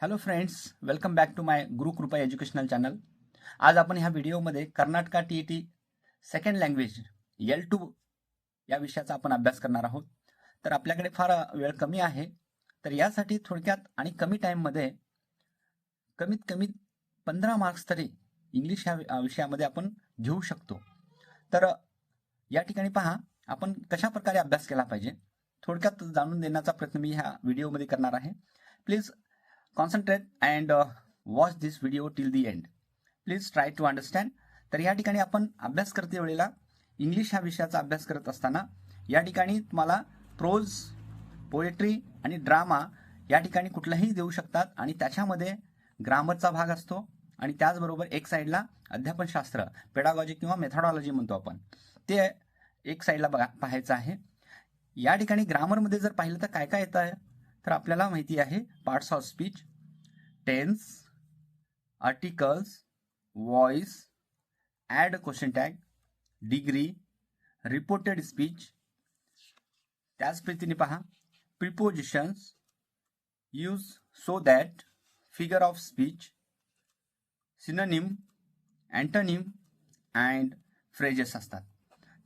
Hello friends, welcome back to my Gurukripa educational channel. आज आपण ह्या व्हिडिओमध्ये Karnataka T second language L2 या विषयाचा आपण अभ्यास करणार आहोत. तर आपल्याकडे फार वेळ कमी आहे, तर यासाठी थोडक्यात आणि कमी टाईममध्ये कमीत कमी 15 मार्क्स तरी इंग्लिश ह्या विषयामध्ये आपण घेऊ शकतो. तर या ठिकाणी पहा, आपण कशा प्रकारे अभ्यास केला पाहिजे थोडक्यात जाणून देण्याचा प्रयत्न मी ह्या व्हिडिओमध्ये करणार आहे. Please concentrate and watch this video till the end. Please try to understand. तर या ठिकाणी आपण अभ्यास करते वेळेला इंग्लिश ह्या विषयाचा अभ्यास करत असताना या ठिकाणी तुम्हाला प्रोज, पोएट्री आणि ड्रामा या ठिकाणी कुठलाही देऊ शकतात आणि त्याच्यामध्ये ग्रामरचा भाग असतो आणि त्याचबरोबर एक साईडला अध्यापनशास्त्र, पेडागॉजी किंवा मेथॉडॉलॉजी म्हणतो आपण, ते एक साईडला पाहायचं आहे. या ठिकाणी ग्रामरमध्ये जर पाहिलं तर काय काय येतं आहे, तर आपल्याला माहिती आहे parts of speech, tense, articles, voice, add question tag, degree, reported speech. त्याच प्रीतीने पहा prepositions, use, so that, figure of speech, synonym, antonym and phrases असतात.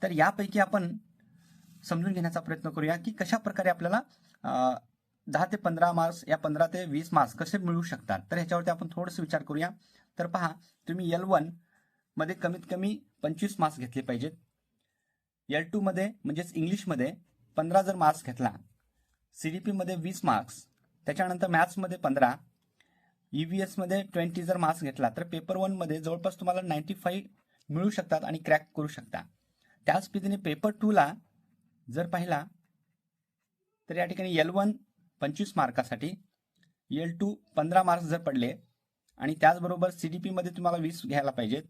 तर यापैकी आपण समजून घेण्याचा प्रयत्न करूया की कशा प्रकारे आपल्याला 10 ते 15 मार्क्स या 15 ते 20 मार्क्स कसे मिळू शकतात. तर ह्याच्यावरती आपण थोडंसं विचार करूया. तर पहा, तुम्ही L1 मध्ये कमीत कमी 25 मार्क्स घेतले पाहिजेत. L2 मध्ये म्हणजेच इंग्लिशमध्ये 15 जर मार्क्स घेतला, CDP मध्ये 20 मार्क्स, त्याच्यानंतर मॅथ्समध्ये 15, EVS मध्ये 20 जर मार्क्स घेतला तर पेपर 1 मध्ये जवळपास तुम्हाला 95 मिळू शकतात आणि क्रॅक करू शकता. त्याच पद्धतीने पेपर 2 ला जर पाहिला तर या ठिकाणी L1 25 मार्कासाठी, L2 15 मार्क्स जर पडले आणि त्याचबरोबर CDP मध्ये तुम्हाला 20 घ्यायला पाहिजेत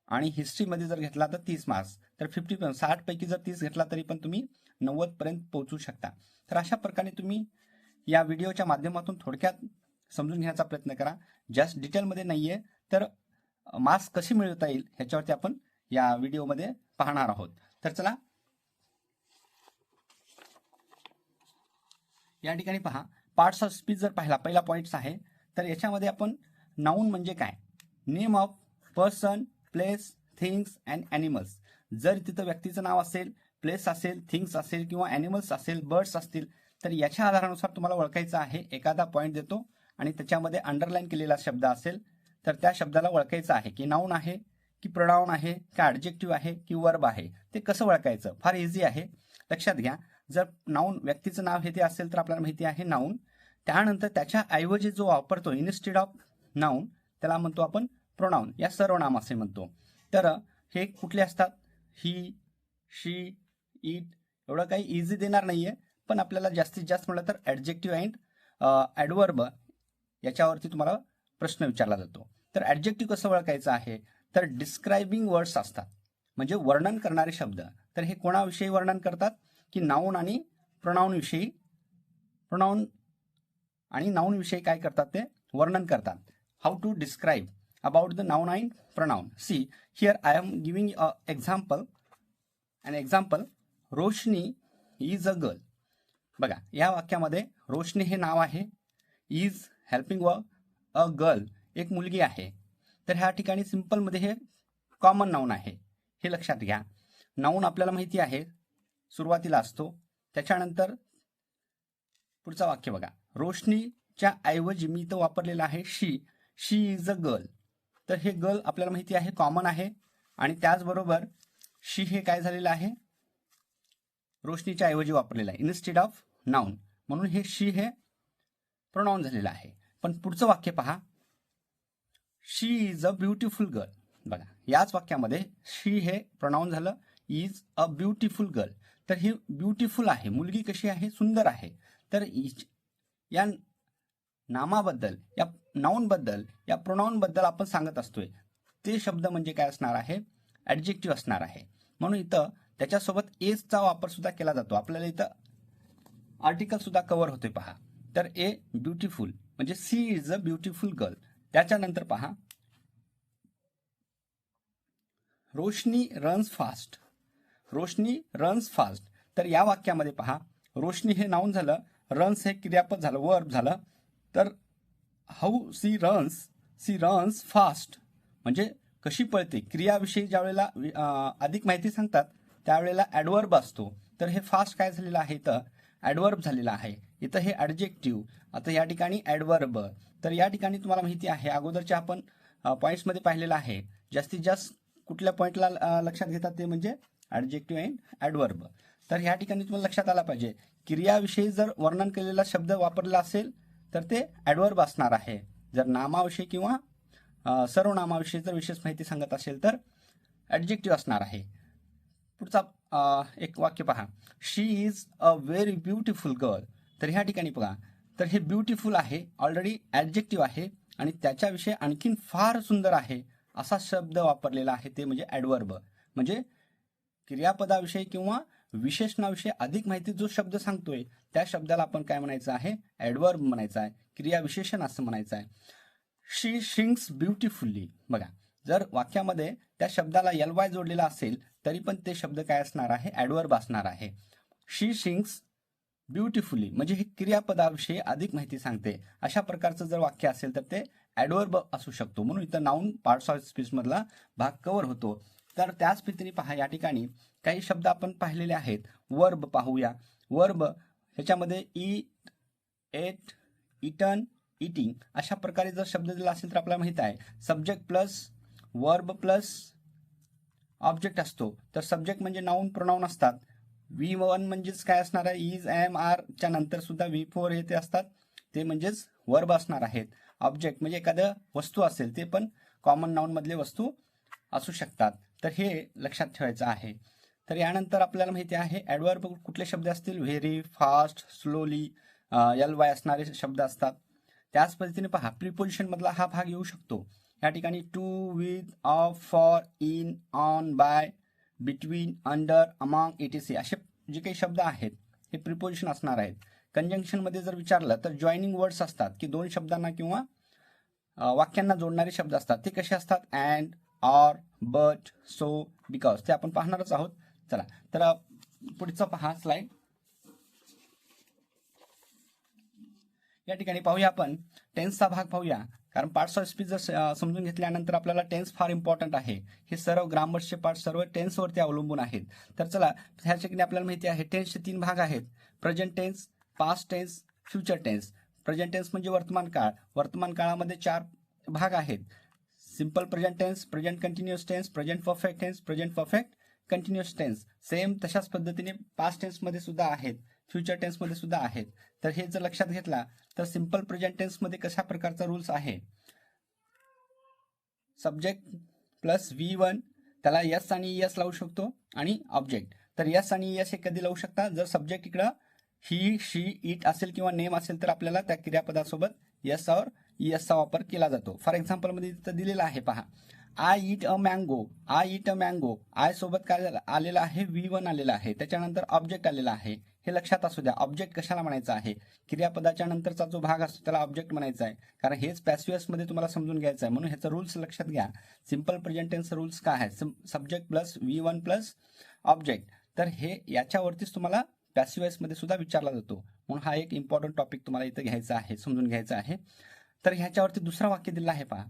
आणि हिस्ट्रीमध्ये जर घेतला तर 30 मार्क्स, तर 60 पैकी जर 30 घेतला तरी पण तुम्ही 90 पर्यंत पोहोचू शकता. तर अशा प्रकारे तुम्ही या व्हिडिओच्या माध्यमातून थोडक्यात समजून घेण्याचा प्रयत्न करा. जास्त डिटेलमध्ये नाहीये, तर मार्क्स कशी मिळवता येईल ह्याच्यावरती आपण या व्हिडिओमध्ये पाहणार आहोत. तर चला या ठिकाणी पहा, पार्ट्स ऑफ स्पीच जर पाहिला, पहिला पॉइंट्स आहे, तर याच्यामध्ये आपण नाऊन म्हणजे काय, name of person, place, things and animals. जर तिथं व्यक्तीचं नाव असेल, प्लेस असेल, थिंग्स असेल किंवा ॲनिमल्स असेल, बर्ड्स असतील, तर याच्या आधारानुसार तुम्हाला ओळखायचं आहे. एखादा पॉईंट देतो आणि त्याच्यामध्ये अंडरलाईन केलेला शब्द असेल तर त्या शब्दाला ओळखायचं आहे की नाऊन आहे की प्रोनाऊन आहे की ॲडजेक्टिव्ह आहे की वर्ब आहे. ते कसं ओळखायचं, फार इझी आहे. लक्षात घ्या, जर नाऊन व्यक्तीचं नाव हे ते असेल तर आपल्याला माहिती आहे नाऊन. त्यानंतर त्याच्या ऐवजी जो वापरतो इन्स्टेड ऑफ नाऊन त्याला म्हणतो आपण प्रोनाऊन या सर्वनाम असे म्हणतो. तर हे कुठले असतात, ही, शी, इट. एवढं काही इझी देणार नाहीये, पण आपल्याला जास्तीत जास्त म्हटलं तर ॲडजेक्टिव्ह अँड ॲडवर्ब याच्यावरती तुम्हाला प्रश्न विचारला जातो. तर ॲडजेक्टिव्ह कसं ओळखायचं आहे, तर डिस्क्रायबिंग वर्ड्स असतात, म्हणजे वर्णन करणारे शब्द. तर हे कोणाविषयी वर्णन करतात की नाऊन आणि प्रोनाऊन विषयी. प्रोनाऊन आणि नाऊन विषयी काय करतात, ते वर्णन करतात. How to describe about the noun and pronoun. See here I am giving a example. An example, Roshni is a girl. बघा, या वाक्यामध्ये रोशनी हे नाव आहे, इज हेल्पिंग अ गर्ल एक मुलगी आहे. तर ह्या ठिकाणी सिंपलमध्ये हे कॉमन नाऊन आहे, हे लक्षात घ्या. नाऊन आपल्याला माहिती आहे सुरुवातीला असतो. त्याच्यानंतर पुढचं वाक्य बघा, रोशनीच्या ऐवजी मी इथं वापरलेलं आहे शी. शी इज अ गर्ल. तर हे गर्ल आपल्याला माहिती आहे कॉमन आहे आणि त्याचबरोबर शी हे काय झालेलं आहे, रोशनीच्या ऐवजी वापरलेलं आहे इन्स्टेड ऑफ नाऊन, म्हणून हे शी हे प्रोनाऊन झालेलं आहे. पण पुढचं वाक्य पहा, she is a beautiful girl. बघा, याच वाक्यामध्ये शी हे प्रोनाऊन झालं, इज अ ब्युटिफुल गर्ल. तर ही ब्युटिफुल आहे, मुलगी कशी आहे, सुंदर आहे. तर या नामाबद्दल, या नाऊनबद्दल, या प्रोनाऊनबद्दल आपण सांगत असतोय. ते शब्द म्हणजे काय असणार आहे, ॲडजेक्टिव्ह असणार आहे. म्हणून इथं त्याच्यासोबत एजचा वापर सुद्धा केला जातो. आपल्याला इथं आर्टिकल सुद्धा कव्हर होते पहा. तर ए ब्युटिफुल म्हणजे she is a beautiful girl. त्याच्यानंतर पहा, Roshni runs fast. Roshni runs fast. तर या वाक्यामध्ये पहा, रोशनी हे नाऊन झालं, रन्स हे क्रियापद झालं, वर्ब झालं. तर हाऊ सी रन्स फास्ट, म्हणजे कशी पळते. क्रियाविषयी ज्या वेळेला अधिक माहिती सांगतात त्यावेळेला ॲडवर्ब असतो. तर हे फास्ट काय झालेलं आहे, इथं ॲडवर्ब झालेलं आहे. इथं हे ॲडजेक्टिव्ह, आता या ठिकाणी ॲडवर्ब. तर या ठिकाणी तुम्हाला माहिती आहे अगोदरच्या आपण पॉईंट्समध्ये पाहिलेलं आहे, जास्तीत जास्त कुठल्या पॉईंटला लक्षात घेतात ते म्हणजे ॲडजेक्टिव्ह अँड ॲडवर्ब. तर या ठिकाणी तुम्हाला लक्षात आला पाहिजे, क्रियाविषयी जर वर्णन केलेला शब्द वापरला असेल तर ते ॲडवर्ब असणार आहे. जर नामाविषयी किंवा सर्वनामाविषयी जर विशेष माहिती सांगत असेल तर ॲडजेक्टिव्ह असणार आहे. पुढचा एक वाक्य पहा, she is a very beautiful girl. तर ह्या ठिकाणी बघा, तर हे ब्युटिफुल आहे, ऑलरेडी ॲडजेक्टिव्ह आहे आणि त्याच्याविषयी आणखीन फार सुंदर आहे असा शब्द वापरलेला आहे, ते म्हणजे ॲडवर्ब. म्हणजे क्रियापदाविषयी किंवा विशेषणाविषयी अधिक माहिती जो शब्द सांगतोय त्या शब्दाला आपण काय म्हणायचं आहे, ॲडवर्ब म्हणायचं आहे, क्रियाविशेषण असं म्हणायचं आहे. शी शिंग्स ब्युटिफुल्ली. बघा, जर वाक्यामध्ये त्या शब्दाला LY जोडलेला असेल तरी पण ते शब्द काय असणार आहे, ॲडवर्ब असणार आहे. शी शिंग्स ब्युटिफुली म्हणजे हे क्रियापदाविषयी अधिक माहिती सांगते. अशा प्रकारचं जर वाक्य असेल तर ते ॲडवर्ब असू शकतो. म्हणून इथं नाऊन पार्ट्स ऑफ स्पीच मधला भाग कव्हर होतो. तर त्याच पद्धतीने पहा, या ठिकाणी काही शब्द आपण पाहिलेले आहेत. वर्ब पाहूया. वर्ब ह्याच्यामध्ये ईट, एट, इटन, इटिंग अशा प्रकारे जर शब्द दिला असेल तर आपल्याला माहित आहे subject plus verb plus object असतो. तर सब्जेक्ट म्हणजे नाऊन प्रोनाऊन असतात. V1 म्हणजेच काय असणार आहे, इज, एम, आर च्या नंतर सुद्धा V4 हे ते असतात, ते म्हणजेच वर्ब असणार आहेत. ऑब्जेक्ट म्हणजे एखादं वस्तू असेल ते पण कॉमन नाऊन मधले वस्तू असू शकतात. तर हे लक्षात ठेवायचं आहे. तर यानंतर आपल्याला माहिती आहे ॲडवर्ब कुठले शब्द असतील, व्हेरी, फास्ट, स्लोली, LY असणारे शब्द असतात. त्याच पद्धतीने पहा, प्रिपोजिशन मधला हा भाग येऊ शकतो. या ठिकाणी to, with, of, for, in, on, by, between, under, among, ETC असे जे काही शब्द आहेत हे प्रिपोजिशन असणार आहेत. कंजंक्शन मध्ये जर विचारलं तर जॉईनिंग वर्ड्स असतात की दोन शब्दांना किंवा वाक्यांना जोडणारे शब्द असतात. ते कसे असतात, and, or, but, so, because. ते आपण पाहणारच आहोत. चला तर पुढचा पहा स्लाइड. या ठिकाणी पाहूया आपण टेन्सचा भाग पाहूया, कारण पार्ट्स ऑफ स्पीच जर समजून घेतल्यानंतर आपल्याला टेन्स फार इम्पॉर्टंट आहे. हे सर्व ग्रामर्सचे पार्ट सर्व टेन्सवरती अवलंबून आहेत. तर चला, ह्या ठिकाणी आपल्याला माहिती आहे टेन्सचे 3 भाग आहेत, present tense, past tense, future tense. Present tense म्हणजे वर्तमान काळ. वर्तमान काळामध्ये 4 भाग आहेत, simple present tense, present continuous tense, present perfect tense, present perfect continuous tense. Same तशाच पद्धतीने पास्ट टेन्समध्ये सुद्धा आहेत, फ्युचर टेन्समध्ये सुद्धा आहेत. तर हे जर लक्षात घेतला तर सिंपल प्रेझेंट टेन्समध्ये कशा प्रकारचा रूल्स आहे, सब्जेक्ट प्लस V1 त्याला यस आणि यस लावू शकतो आणि ऑब्जेक्ट. तर यस आणि यस हे कधी लावू शकता, जर सब्जेक्ट इकडं ही, शी, इट असेल किंवा नेम असेल तर आपल्याला त्या क्रियापदासोबत यस और यसचा वापर केला जातो. फॉर एक्झाम्पल मध्ये इथं दिलेला आहे पहा, I eat a mango. I eat a mango, I सोबत काय आलेला आहे, V1 आलेला आहे, त्याच्यानंतर ऑब्जेक्ट आलेला आहे. हे लक्षात असू द्या, ऑब्जेक्ट कशाला म्हणायचं आहे, क्रियापदाच्या नंतरचा जो भाग असतो त्याला ऑब्जेक्ट म्हणायचा आहे, कारण हेच पॅसिव्ह मध्ये तुम्हाला समजून घ्यायचं आहे. म्हणून ह्याचा रूल्स लक्षात घ्या. सिंपल प्रेझेंट टेन्स रूल्स काय आहे, subject plus V1 plus object. तर हे याच्यावरतीच तुम्हाला पॅसिव्ह मध्ये सुद्धा विचारला जातो. म्हणून हा एक इम्पॉर्टंट टॉपिक तुम्हाला इथं घ्यायचा आहे, समजून घ्यायचा आहे. तर ह्याच्यावरती दुसरा वाक्य दिला आहे पहा,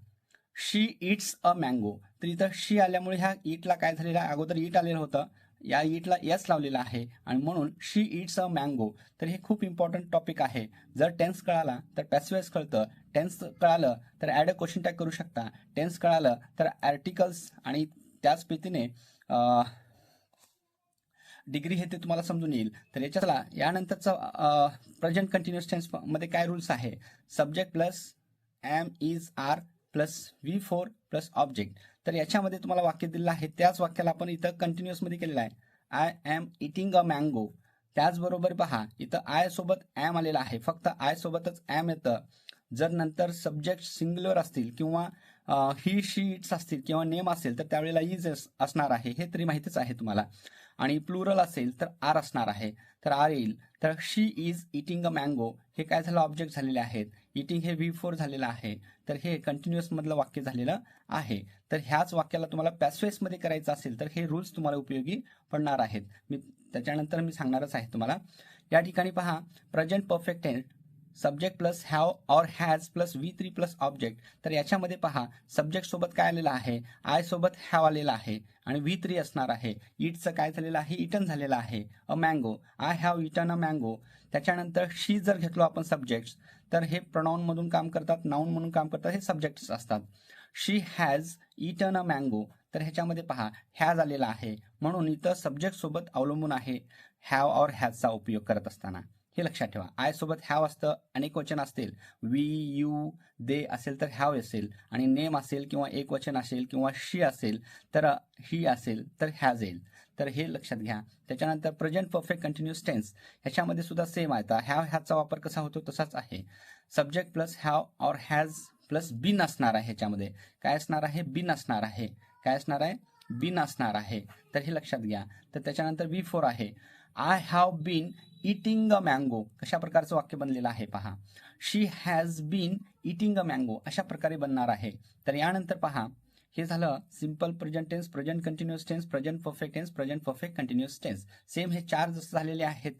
शी इट्स अ मँगो. तर इथं शी आल्यामुळे ह्या ईटला काय झालेलं आहे, अगोदर ईट आलेलं होतं, या ईटला यस लावलेला आहे आणि म्हणून शी इट्स अ मँगो. तर हे खूप इम्पॉर्टंट टॉपिक आहे. जर टेन्स कळाला तर पॅसिव्ह कळतं, टेन्स कळालं तर ॲड अ क्वेश्चन टॅग करू शकता, टेन्स कळालं तर आर्टिकल्स आणि त्याच पद्धतीने डिग्री हे ते तुम्हाला समजून येईल. तर याच्यातला यानंतरचा प्रेझेंट कंटिन्युअस टेन्स मध्ये काय रूल्स आहे, subject plus am, is, are plus V4 plus object. तर याच्यामध्ये तुम्हाला वाक्य दिलेलं आहे, त्याच वाक्याला आपण इथं कंटिन्युअस मध्ये केलेलं आहे, I am eating a mango. त्याचबरोबर पहा इथं आय सोबत एम आलेला आहे, फक्त आय सोबतच एम येतं. जर नंतर सब्जेक्ट सिंग्युलर असतील किंवा ही, शी, इट्स असतील किंवा नेम असेल तर त्यावेळेला इज असणार आहे, हे तरी माहितीच आहे तुम्हाला. आणि प्लुरल असेल तर आर असणार आहे, तर आर येईल. तर she is eating a mango हे काय झालं, ऑब्जेक्ट झालेले आहेत. इटिंग हे V4 झालेलं आहे. तर हे कंटिन्युअस मधलं वाक्य झालेलं आहे. तर ह्याच वाक्याला तुम्हाला पॅसिव्ह मध्ये करायचं असेल तर हे रूल्स तुम्हाला उपयोगी पडणार आहेत. त्याच्यानंतर मी सांगणारच आहे तुम्हाला. या ठिकाणी पहा, present perfect tense, subject plus have or has plus V3 plus object. तर याच्यामध्ये पहा सब्जेक्ट सोबत काय आलेलं आहे, आय सोबत हॅव आलेला आहे आणि V3 असणार आहे. इटचं काय झालेलं आहे, इटन झालेलं आहे. A mango, I have eaten a mango. त्याच्यानंतर शी जर घेतलो आपण सब्जेक्ट तर हे प्रोनाऊन म्हणून काम करतात, नाऊन म्हणून काम करतात, हे सब्जेक्ट्स असतात. शी हॅज इटन अ मँगो. तर ह्याच्यामध्ये पहा हॅज आलेला आहे म्हणून इथं सब्जेक्ट सोबत अवलंबून आहे हॅव और हॅजचा उपयोग करत असताना. हे लक्षात ठेवा. आय सोबत हॅव असतं, अनेक वचन असतील, वी यू दे असेल तर हॅव असेल, आणि नेम असेल किंवा एक वचन असेल किंवा शी असेल तर ही असेल तर हॅज येईल. तर हे लक्षात घ्या. त्याच्यानंतर प्रेझेंट परफेक्ट कंटिन्युअस टेन्स ह्याच्यामध्ये सुद्धा सेम आहे. हॅव हॅजचा वापर कसा होतो तसाच आहे. सब्जेक्ट प्लस हॅव और हॅज प्लस बीन असणार आहे. ह्याच्यामध्ये काय असणार आहे, बीन असणार आहे. काय असणार आहे, बीन असणार आहे. तर हे लक्षात घ्या. तर त्याच्यानंतर V4 आहे. I have been eating a mango. कशा प्रकारचं वाक्य बनलेलं आहे पहा. She has been eating a mango अशा प्रकारे बनणार आहे. तर यानंतर पहा हे झालं simple present tense, present continuous tense, present perfect tense, present perfect continuous tense. Same हे 4 जसं झालेले आहेत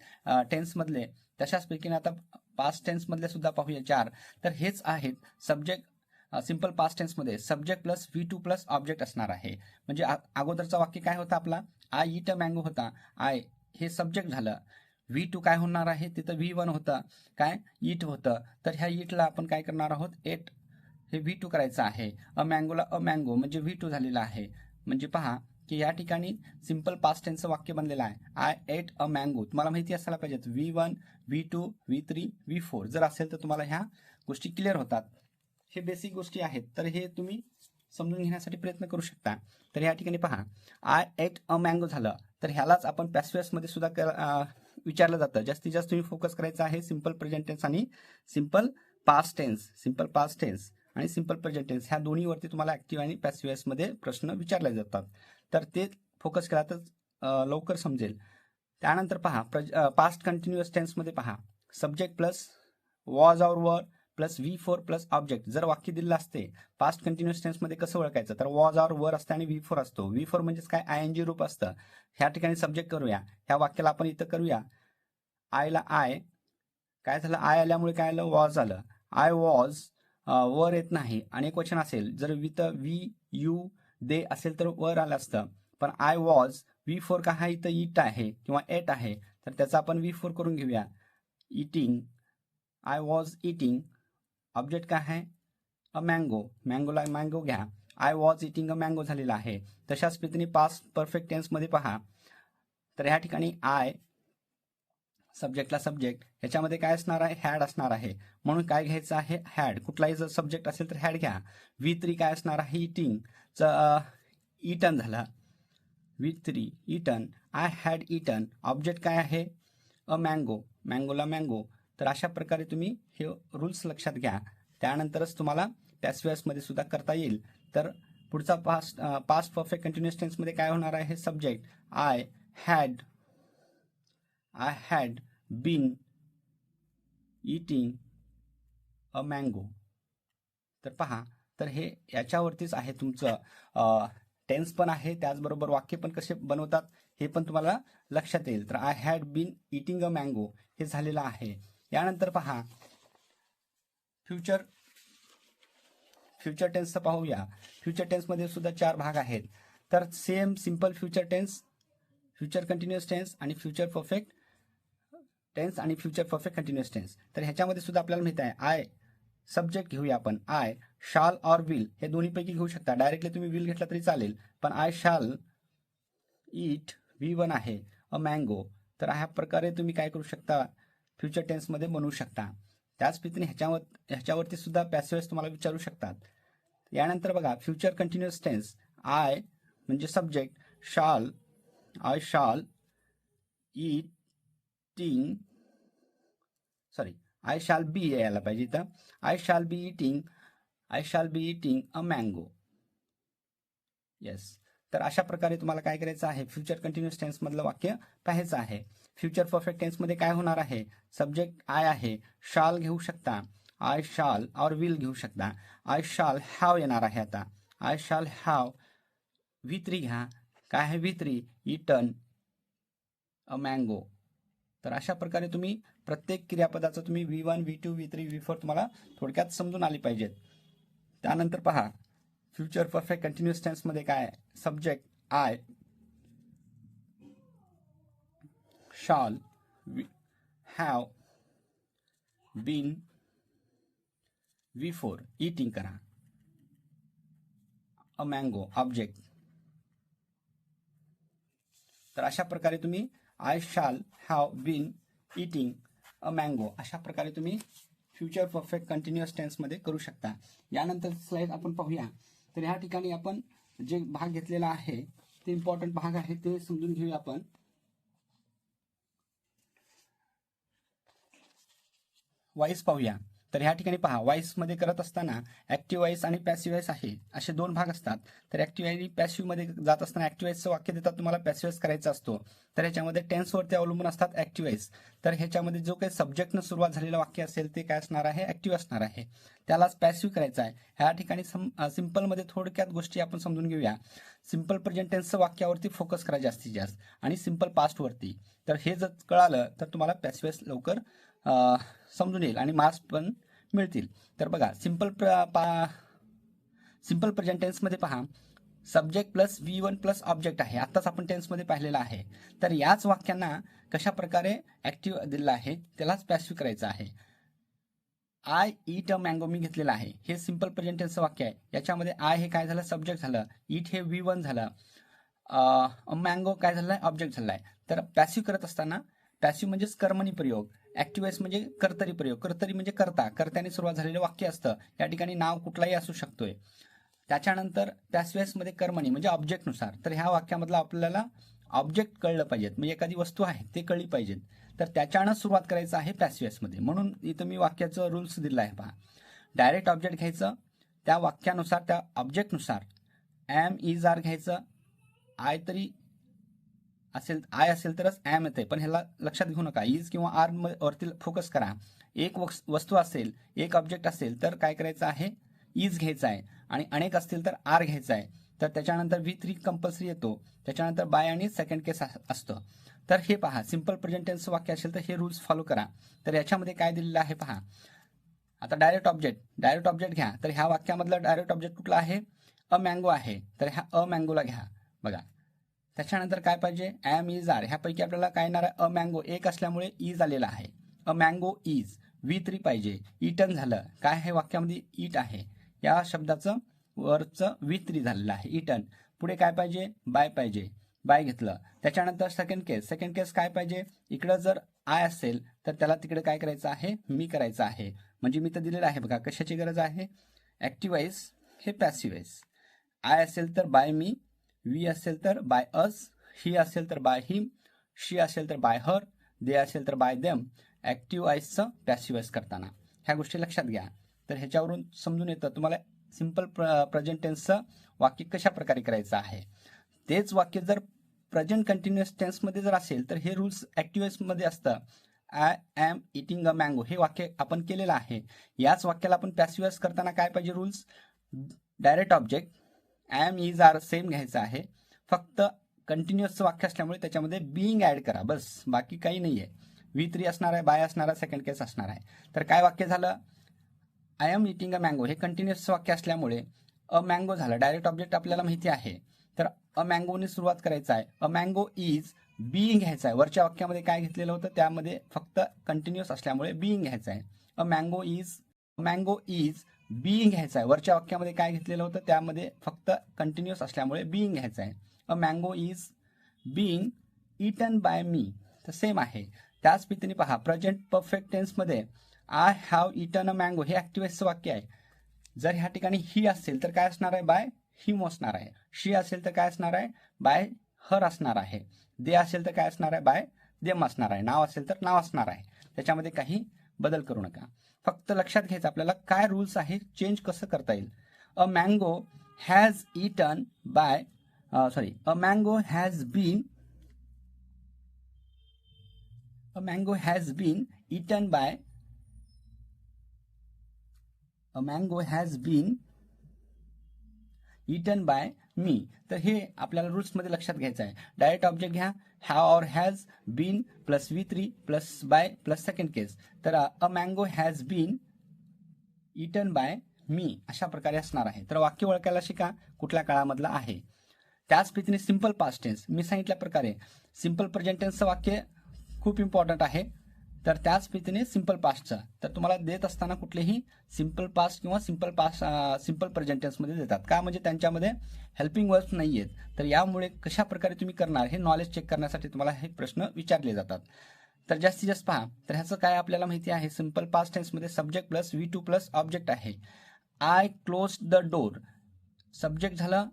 टेन्समधले, तशाच पैकी आता पास्ट टेन्समधले सुद्धा पाहूया 4. तर हेच आहेत. सब्जेक्ट सिम्पल पास्ट टेन्समध्ये subject plus V2 plus object असणार आहे. म्हणजे अगोदरचा वाक्य काय होता आपला, आय इट अ मँगो होता. आय हे सब्जेक्ट झालं. V2 काय होणार आहे, तिथं V1 होतं, काय इट होतं. तर ह्या इटला आपण काय करणार आहोत, एट हे V2 करायचं आहे. अ मँगोला अ मँगो म्हणजे V2 झालेला आहे. म्हणजे पहा की या ठिकाणी सिम्पल पास्ट टेन्सचं वाक्य बनलेलं आहे. I at a mango. तुम्हाला माहिती असायला पाहिजेत V1 V2 V3 V4. जर असेल तर तुम्हाला ह्या गोष्टी क्लिअर होतात. हे बेसिक गोष्टी आहेत. तर हे तुम्ही समजून घेण्यासाठी प्रयत्न करू शकता. तर या ठिकाणी पहा आय एट अ मँगो झालं. तर ह्यालाच आपण पॅसिव्ह मध्ये सुद्धा विचारलं जातं. जास्तीत जास्त तुम्ही फोकस करायचा आहे सिम्पल प्रेझेंट टेन्स आणि simple past tense. Simple past tense आणि सिम्पल प्रेझेंट टेन्स ह्या दोन्हीवरती तुम्हाला ऍक्टिव्ह आणि पॅसिव्ह मध्ये प्रश्न विचारले जातात. तर ते फोकस केला तर लवकर समजेल. त्यानंतर पहा पास्ट कंटिन्युअस टेन्समध्ये पहा सब्जेक्ट प्लस वॉज और वर प्लस V4 प्लस ऑब्जेक्ट. जर वाक्य दिलेलं असते पास्ट कंटिन्युअस टेन्समध्ये कसं ओळखायचं, तर वॉज और वर असतं आणि V4 असतो. V4 म्हणजेच काय, ING रूप असतं. ह्या ठिकाणी सब्जेक्ट करूया. ह्या वाक्याला आपण इथं करूया आयला आय. काय झालं, आय आल्यामुळे काय आलं, वॉज आलं. आय वॉज वर येत नाही. अनेक वचन असेल, जर विथ वी यू दे असेल तर वर आलं असतं. पण आय वॉज V4 का हा इथं इट आहे किंवा एट आहे, तर त्याचा आपण V4 करून घेऊया. Eating, I was eating. Object काय आहे, अ मँगो. मँगोला मँगो घ्या. I was eating a mango झालेला आहे. तशाच पद्धतीने पास्ट परफेक्ट टेन्समध्ये पहा. तर ह्या ठिकाणी आय सब्जेक्टला सब्जेक्ट, ह्याच्यामध्ये काय असणार आहे, हॅड असणार आहे. म्हणून काय घ्यायचं आहे, हॅड. कुठलाही जर सब्जेक्ट असेल तर हॅड घ्या. V3 काय असणार आहे, इटिंग. इटन झाला. V3 eaten. I had eaten. Object काय आहे, अ मँगो. मँगोला मँगो. तर अशा प्रकारे तुम्ही हे रूल्स लक्षात घ्या. त्यानंतरच तुम्हाला पॅसिव्ह मध्ये सुद्धा करता येईल. तर पुढचा पास्ट परफेक्ट कंटिन्युअस टेन्समध्ये काय होणार आहे, subject I had been eating a mango. तर पहा, तर हे याच्यावरतीच आहे तुमचं टेन्स पण आहे, त्याचबरोबर वाक्य पण कसे बनवतात हे पण तुम्हाला लक्षात येईल. तर I had been eating a mango हे झालेलं आहे. यानंतर पहा फ्युचर टेन्सचं पाहूया. फ्युचर टेन्समध्ये सुद्धा 4 भाग आहेत. तर same simple future tense, future continuous tense आणि फ्युचर परफेक्ट टेन्स आणि फ्युचर परफेक्ट कंटिन्युअस टेन्स. तर ह्याच्यामध्ये सुद्धा आपल्याला माहिती आहे आय सब्जेक्ट घेऊया आपण. आय शाल और विल हे दोन्हीपैकी घेऊ शकता. डायरेक्टली तुम्ही विल घेतला तरी चालेल, पण आय शाल इट V1 आहे अ मँगो. तर ह्या प्रकारे तुम्ही काय करू शकता, फ्युचर टेन्समध्ये बनवू शकता. त्याच पद्धतीने ह्याच्यावरती सुद्धा पॅसिव्ह तुम्हाला विचारू शकतात. यानंतर बघा फ्युचर कंटिन्युअस टेन्स. आय म्हणजे सब्जेक्ट, आय शाल eating, sorry I shall be यायला पाहिजे इथं. I shall be eating a mango. Yes. तर अशा प्रकारे तुम्हाला काय करायचं आहे, फ्युचर कंटिन्युअस टेन्स मधलं वाक्य पाहायचं आहे. फ्युचर परफेक्ट टेन्स मध्ये काय होणार आहे, सब्जेक्ट आय आहे, शाल घेऊ शकता, आय शाल और विल घेऊ शकता. आय शाल हॅव येणार आहे. आता आय शाल हॅव V3 घ्या. काय आहे V3, इटन अ मँगो. तर अशा प्रकारे तुम्ही प्रत्येक क्रियापदाचं तुम्ही V1, V2, V3, V4 तुम्हाला थोडक्यात समजून आली पाहिजेत. त्यानंतर पहा फ्युचर परफेक्ट कंटिन्युअस टेन्स मध्ये काय आहे, subject I, shall, have, been, V4 eating करा, अ मँगो ऑब्जेक्ट. तर अशा प्रकारे तुम्ही I shall have been eating a mango अशा प्रकारे तुम्ही फ्युचर परफेक्ट कंटिन्युअस टेन्समध्ये करू शकता. यानंतर स्लाइड आपण पाहूया. तर ह्या ठिकाणी आपण जे भाग घेतलेला आहे ते इम्पॉर्टंट भाग आहे ते समजून घेऊया आपण. वॉइस पाहूया. तर ह्या ठिकाणी पहा, वॉइस मध्ये करत असताना ऍक्टिव्ह वॉइस आणि पॅसिव्ह वॉइस आहे असे दोन भाग असतात. तर ऍक्टिव्ह आणि पॅसिव्ह मध्ये जात असताना ऍक्टिव्ह वॉइसचं वाक्य देतात तुम्हाला पॅसिव्ह वॉइस करायचा असतो. तर ह्याच्यामध्ये टेन्सवरती अवलंबून असतात ऍक्टिव्ह वॉइस. तर ह्याच्यामध्ये जो काही सब्जेक्टनं सुरुवात झालेलं वाक्य असेल ते काय असणार आहे, ऍक्टिव्ह असणार आहे, त्यालाच पॅसिव्ह करायचं आहे. ह्या ठिकाणी सिंपलमध्ये थोडक्यात गोष्टी आपण समजून घेऊया. सिंपल प्रेझेंट टेन्सचं वाक्यावरती फोकस करा जास्तीत जास्त आणि सिंपल पास्टवरती. तर हे जर कळालं तर तुम्हाला पॅसिव्ह वॉइस लवकर समजून येईल आणि मार्क्स पण मिळतील. तर बघा सिंपल प्रेझेंट टेन्स मध्ये पहा, subject plus V1 plus object आहे. आताच आपण टेन्समध्ये पाहिलेलं आहे. तर याच वाक्यांना कशा प्रकारे ऍक्टिव्ह दिलेलं आहे त्यालाच पॅसिव्ह करायचं आहे. आय ईट अ मँगो मी घेतलेलं आहे, हे सिंपल प्रेझेंट टेन्सचं वाक्य आहे. याच्यामध्ये आय हे काय झालं, सब्जेक्ट झालं, ईट हे V1 झालं, मँगो काय झालं, ऑब्जेक्ट झालाय. तर पॅसिव्ह करत असताना पॅसिव्ह म्हणजेच कर्मणी प्रयोग, ऍक्टिव्ह वॉइस म्हणजे कर्तरी प्रयोग. कर्तरी म्हणजे कर्त्याने सुरुवात झालेलं वाक्य असतं. या ठिकाणी नाव कुठलाही असू शकतोय. त्याच्यानंतर पॅसिव्ह वॉइस मध्ये कर्मणी म्हणजे ऑब्जेक्टनुसार. तर ह्या वाक्यामधला आपल्याला ऑब्जेक्ट कळलं पाहिजेत, म्हणजे एखादी वस्तू आहे ते कळली पाहिजेत. तर त्याच्यानं सुरुवात करायचं आहे पॅसिव्ह वॉइस मध्ये. म्हणून इथं मी वाक्याचं रूल्स दिला आहे पहा. डायरेक्ट ऑब्जेक्ट घ्यायचं, त्या वाक्यानुसार त्या ऑब्जेक्टनुसार एम इज आर घ्यायचं. आय असेल तरच एम येते, पण ह्याला लक्षात घेऊ नका. इज किंवा आर वरती फोकस करा. एक वस्तू असेल, एक ऑब्जेक्ट असेल तर काय करायचं आहे, इज घ्यायचा आहे, आणि अनेक असतील तर आर घ्यायचा आहे. तर त्याच्यानंतर V3 कंपल्सरी येतो, त्याच्यानंतर बाय आणि सेकंड केस असतं. तर हे पहा, सिंपल प्रेझेंट टेन्स वाक्य असेल तर हे रूल्स फॉलो करा. तर याच्यामध्ये काय दिलेलं आहे पहा. आता डायरेक्ट ऑब्जेक्ट घ्या. तर ह्या वाक्यामधलं डायरेक्ट ऑब्जेक्ट कुठला आहे, अ मँगो आहे. तर ह्या अ मँगोला घ्या बघा. त्याच्यानंतर काय पाहिजे, एम इज आर. ह्यापैकी आपल्याला काय येणार आहे, अ मँगो एक असल्यामुळे इज आलेला आहे, अ मँगो इज. V3 पाहिजे, इटन झालं. काय आहे वाक्यामध्ये, इट आहे. या शब्दाचं वरचं V3 झालेलं आहे, इटन. पुढे काय पाहिजे, बाय पाहिजे, बाय घेतलं. त्याच्यानंतर सेकंड केस काय पाहिजे, इकडं जर आय असेल तर त्याला तिकडे काय करायचं आहे, मी करायचं आहे. म्हणजे मी तर दिलेलं आहे बघा, कशाची गरज आहे, ऍक्टिव्ह वॉइस हे पॅसिव्ह वॉइस. आय असेल तर बाय मी, वी असेल तर बाय अस, ही असेल तर बाय हिम, शी असेल तर बाय हर, दे असेल तर बाय देम. ऍक्टिव्ह वॉइसचं पॅसिव्ह वॉइस करताना ह्या गोष्टी लक्षात घ्या. तर ह्याच्यावरून समजून येतं तुम्हाला सिंपल प्रेझेंट टेन्सचं वाक्य कशा प्रकारे करायचं आहे. तेच वाक्य जर प्रेझेंट कंटिन्युअस टेन्समध्ये जर असेल तर हे रूल्स ऍक्टिव्ह वॉइसमध्ये असतं. I am eating a mango हे वाक्य आपण केलेलं आहे. याच वाक्याला आपण पॅसिव्ह वॉइस करताना काय पाहिजे rules, direct object am is are same घ्यायचं आहे. फक्त कंटिन्युअसचं वाक्य असल्यामुळे त्याच्यामध्ये बीइंग ऍड करा, बस, बाकी काही नाहीये. V3 असणार आहे, बाय असणार आहे, सेकंड केस असणार आहे. तर काय वाक्य झालं, I am eating a mango हे कंटिन्युअसचं वाक्य असल्यामुळे अ मँगो झालं. डायरेक्ट ऑब्जेक्ट आपल्याला माहिती आहे, तर अ मँगोने सुरुवात करायचं आहे. अ मँगो इज बीइंग घ्यायचं आहे. वरच्या वाक्यामध्ये काय घेतलेलं होतं त्यामध्ये फक्त कंटिन्युअस असल्यामुळे बीइंग घ्यायचं आहे. अ मँगो इज बीइंग घ्यायचं आहे. वरच्या वाक्यामध्ये काय घेतलेलं होतं त्यामध्ये फक्त कंटिन्युअस असल्यामुळे बीइंग घ्यायचं आहे. A mango is being eaten by me. तर सेम आहे. त्याच पद्धतीने पहा, प्रेझेंट परफेक्ट टेन्समध्ये I have eaten a mango हे ऍक्टिव्ह वॉइसचं वाक्य आहे. जर ह्या ठिकाणी ही असेल तर काय असणार आहे, बाय हिम असणार आहे. शी असेल तर काय असणार आहे, बाय हर असणार आहे. दे असेल तर काय असणार आहे, बाय देम असणार आहे. नाव असेल तर नाव असणार आहे. त्याच्यामध्ये काही बदल करू नका. फक्त लक्षात घ्यायचं आपल्याला काय रूल्स आहे, चेंज कसं करता येईल. A mango has eaten by a mango has been eaten by eaten by me. तर हे आपल्याला रूल्समध्ये लक्षात घ्यायचं आहे. डायरेक्ट ऑब्जेक्ट घ्या, have or has been plus V3 plus by plus second case. तर a mango has been eaten by me अशा प्रकारे असणार आहे. तर वाक्य ओळखायला शिका कुठल्या काळामधलं आहे. त्याच पद्धतीने सिंपल पास्ट टेन्स मी सांगितल्या प्रकारे सिंपल प्रेझेंट टेन्सचं वाक्य खूप इम्पॉर्टंट आहे. तर त्याच पद्धतीने सिंपल पास्टचं तर तुम्हाला देत असताना कुठलेही सिंपल पास्ट किंवा सिंपल प्रेझेंट टेन्समध्ये देतात का, म्हणजे त्यांच्यामध्ये हेल्पिंग वर्ब्स नाही आहेत. तर यामुळे कशा प्रकारे तुम्ही करणार हे नॉलेज चेक करण्यासाठी तुम्हाला हे प्रश्न विचारले जातात. तर जास्तीत जास्त पहा. तर ह्याचं काय आपल्याला माहिती आहे, सिंपल पास्ट टेन्समध्ये subject plus V2 plus object आहे. I close the door, subject झालं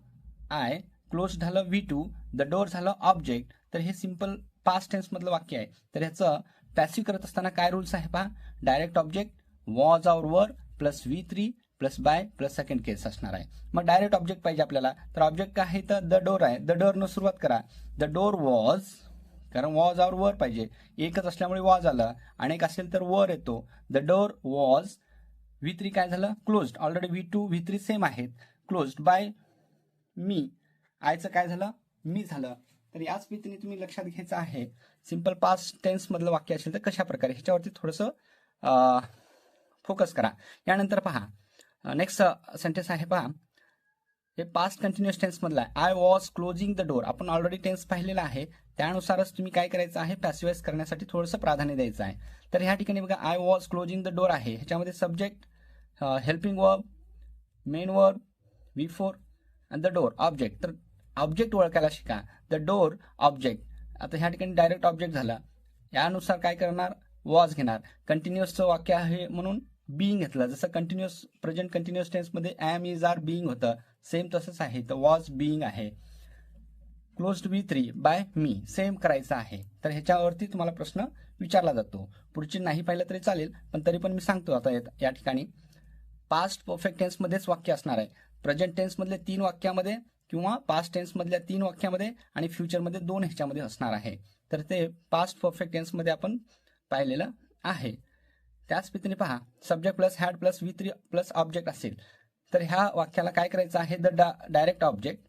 आय, क्लोज झालं V2, द डोर झालं ऑब्जेक्ट. तर हे सिंपल पास्ट टेन्स मधलं वाक्य आहे. तर ह्याचं पॅसिव्ह करत असताना काय रूल्स आहे पहा. Direct object was or were plus V3 plus by plus second case असणार आहे. मग डायरेक्ट ऑब्जेक्ट पाहिजे आपल्याला. तर ऑब्जेक्ट काय आहे तर द डोर आहे. द डोरनं सुरुवात करा. द डोर वॉज, कारण वॉज ऑर वर पाहिजे, एकच असल्यामुळे वॉज आलं, अनेक असेल तर वर येतो. द डोर वॉज, V3 काय झालं closed, already V2 V3 same आहेत, क्लोज्ड बाय मी, आयचं काय झालं मी झालं. तर याच पद्धतीने तुम्ही लक्षात घ्यायचं आहे. सिंपल पास्ट टेन्स मधलं वाक्य असेल तर कशा प्रकारे ह्याच्यावरती थोडंसं फोकस करा. यानंतर पहा नेक्स्ट सेंटेन्स आहे पहा. हे पास्ट कंटिन्युअस टेन्स मधला आहे. I was closing the door, आपण ऑलरेडी टेन्स पाहिलेला आहे. त्यानुसारच तुम्ही काय करायचं आहे, पॅसिव्हाइज करण्यासाठी थोडंसं प्राधान्य द्यायचं आहे. तर ह्या ठिकाणी बघा I was closing the door आहे. ह्याच्यामध्ये subject, helping verb, main verb, V4 आणि द डोर ऑब्जेक्ट. तर ऑब्जेक्ट ओळखायला शिका. The door object. आता ह्या ठिकाणी डायरेक्ट ऑब्जेक्ट झाला. यानुसार काय करणार, वॉज घेणार. कंटिन्युअसचं वाक्य आहे म्हणून बीइंग घेतलं. जसं कंटिन्युअस प्रेझेंट कंटिन्युअस टेन्समध्ये एम इज आर बीइंग होतं, सेम तसंच आहे. तर वॉज बीइंग आहे. Closed V3 by me same करायचं आहे. तर ह्याच्यावरती तुम्हाला प्रश्न विचारला जातो. पुढची नाही पाहिलं तरी चालेल, पण तरी पण मी सांगतो आता या ठिकाणी पास्ट परफेक्ट टेन्स मध्येच वाक्य असणार आहे. प्रेझेंट टेन्स मधले 3 वाक्यामध्ये किंवा पास्ट टेन्स मधल्या 3 वाक्यामध्ये आणि फ्युचरमध्ये 2 ह्याच्यामध्ये असणार आहे. तर ते पास्ट परफेक्ट टेन्स मध्ये आपण पाहिलेलं आहे. त्याच पद्धतीने पहा, subject plus had plus V3 plus object असेल तर ह्या वाक्याला काय करायचं आहे, the direct object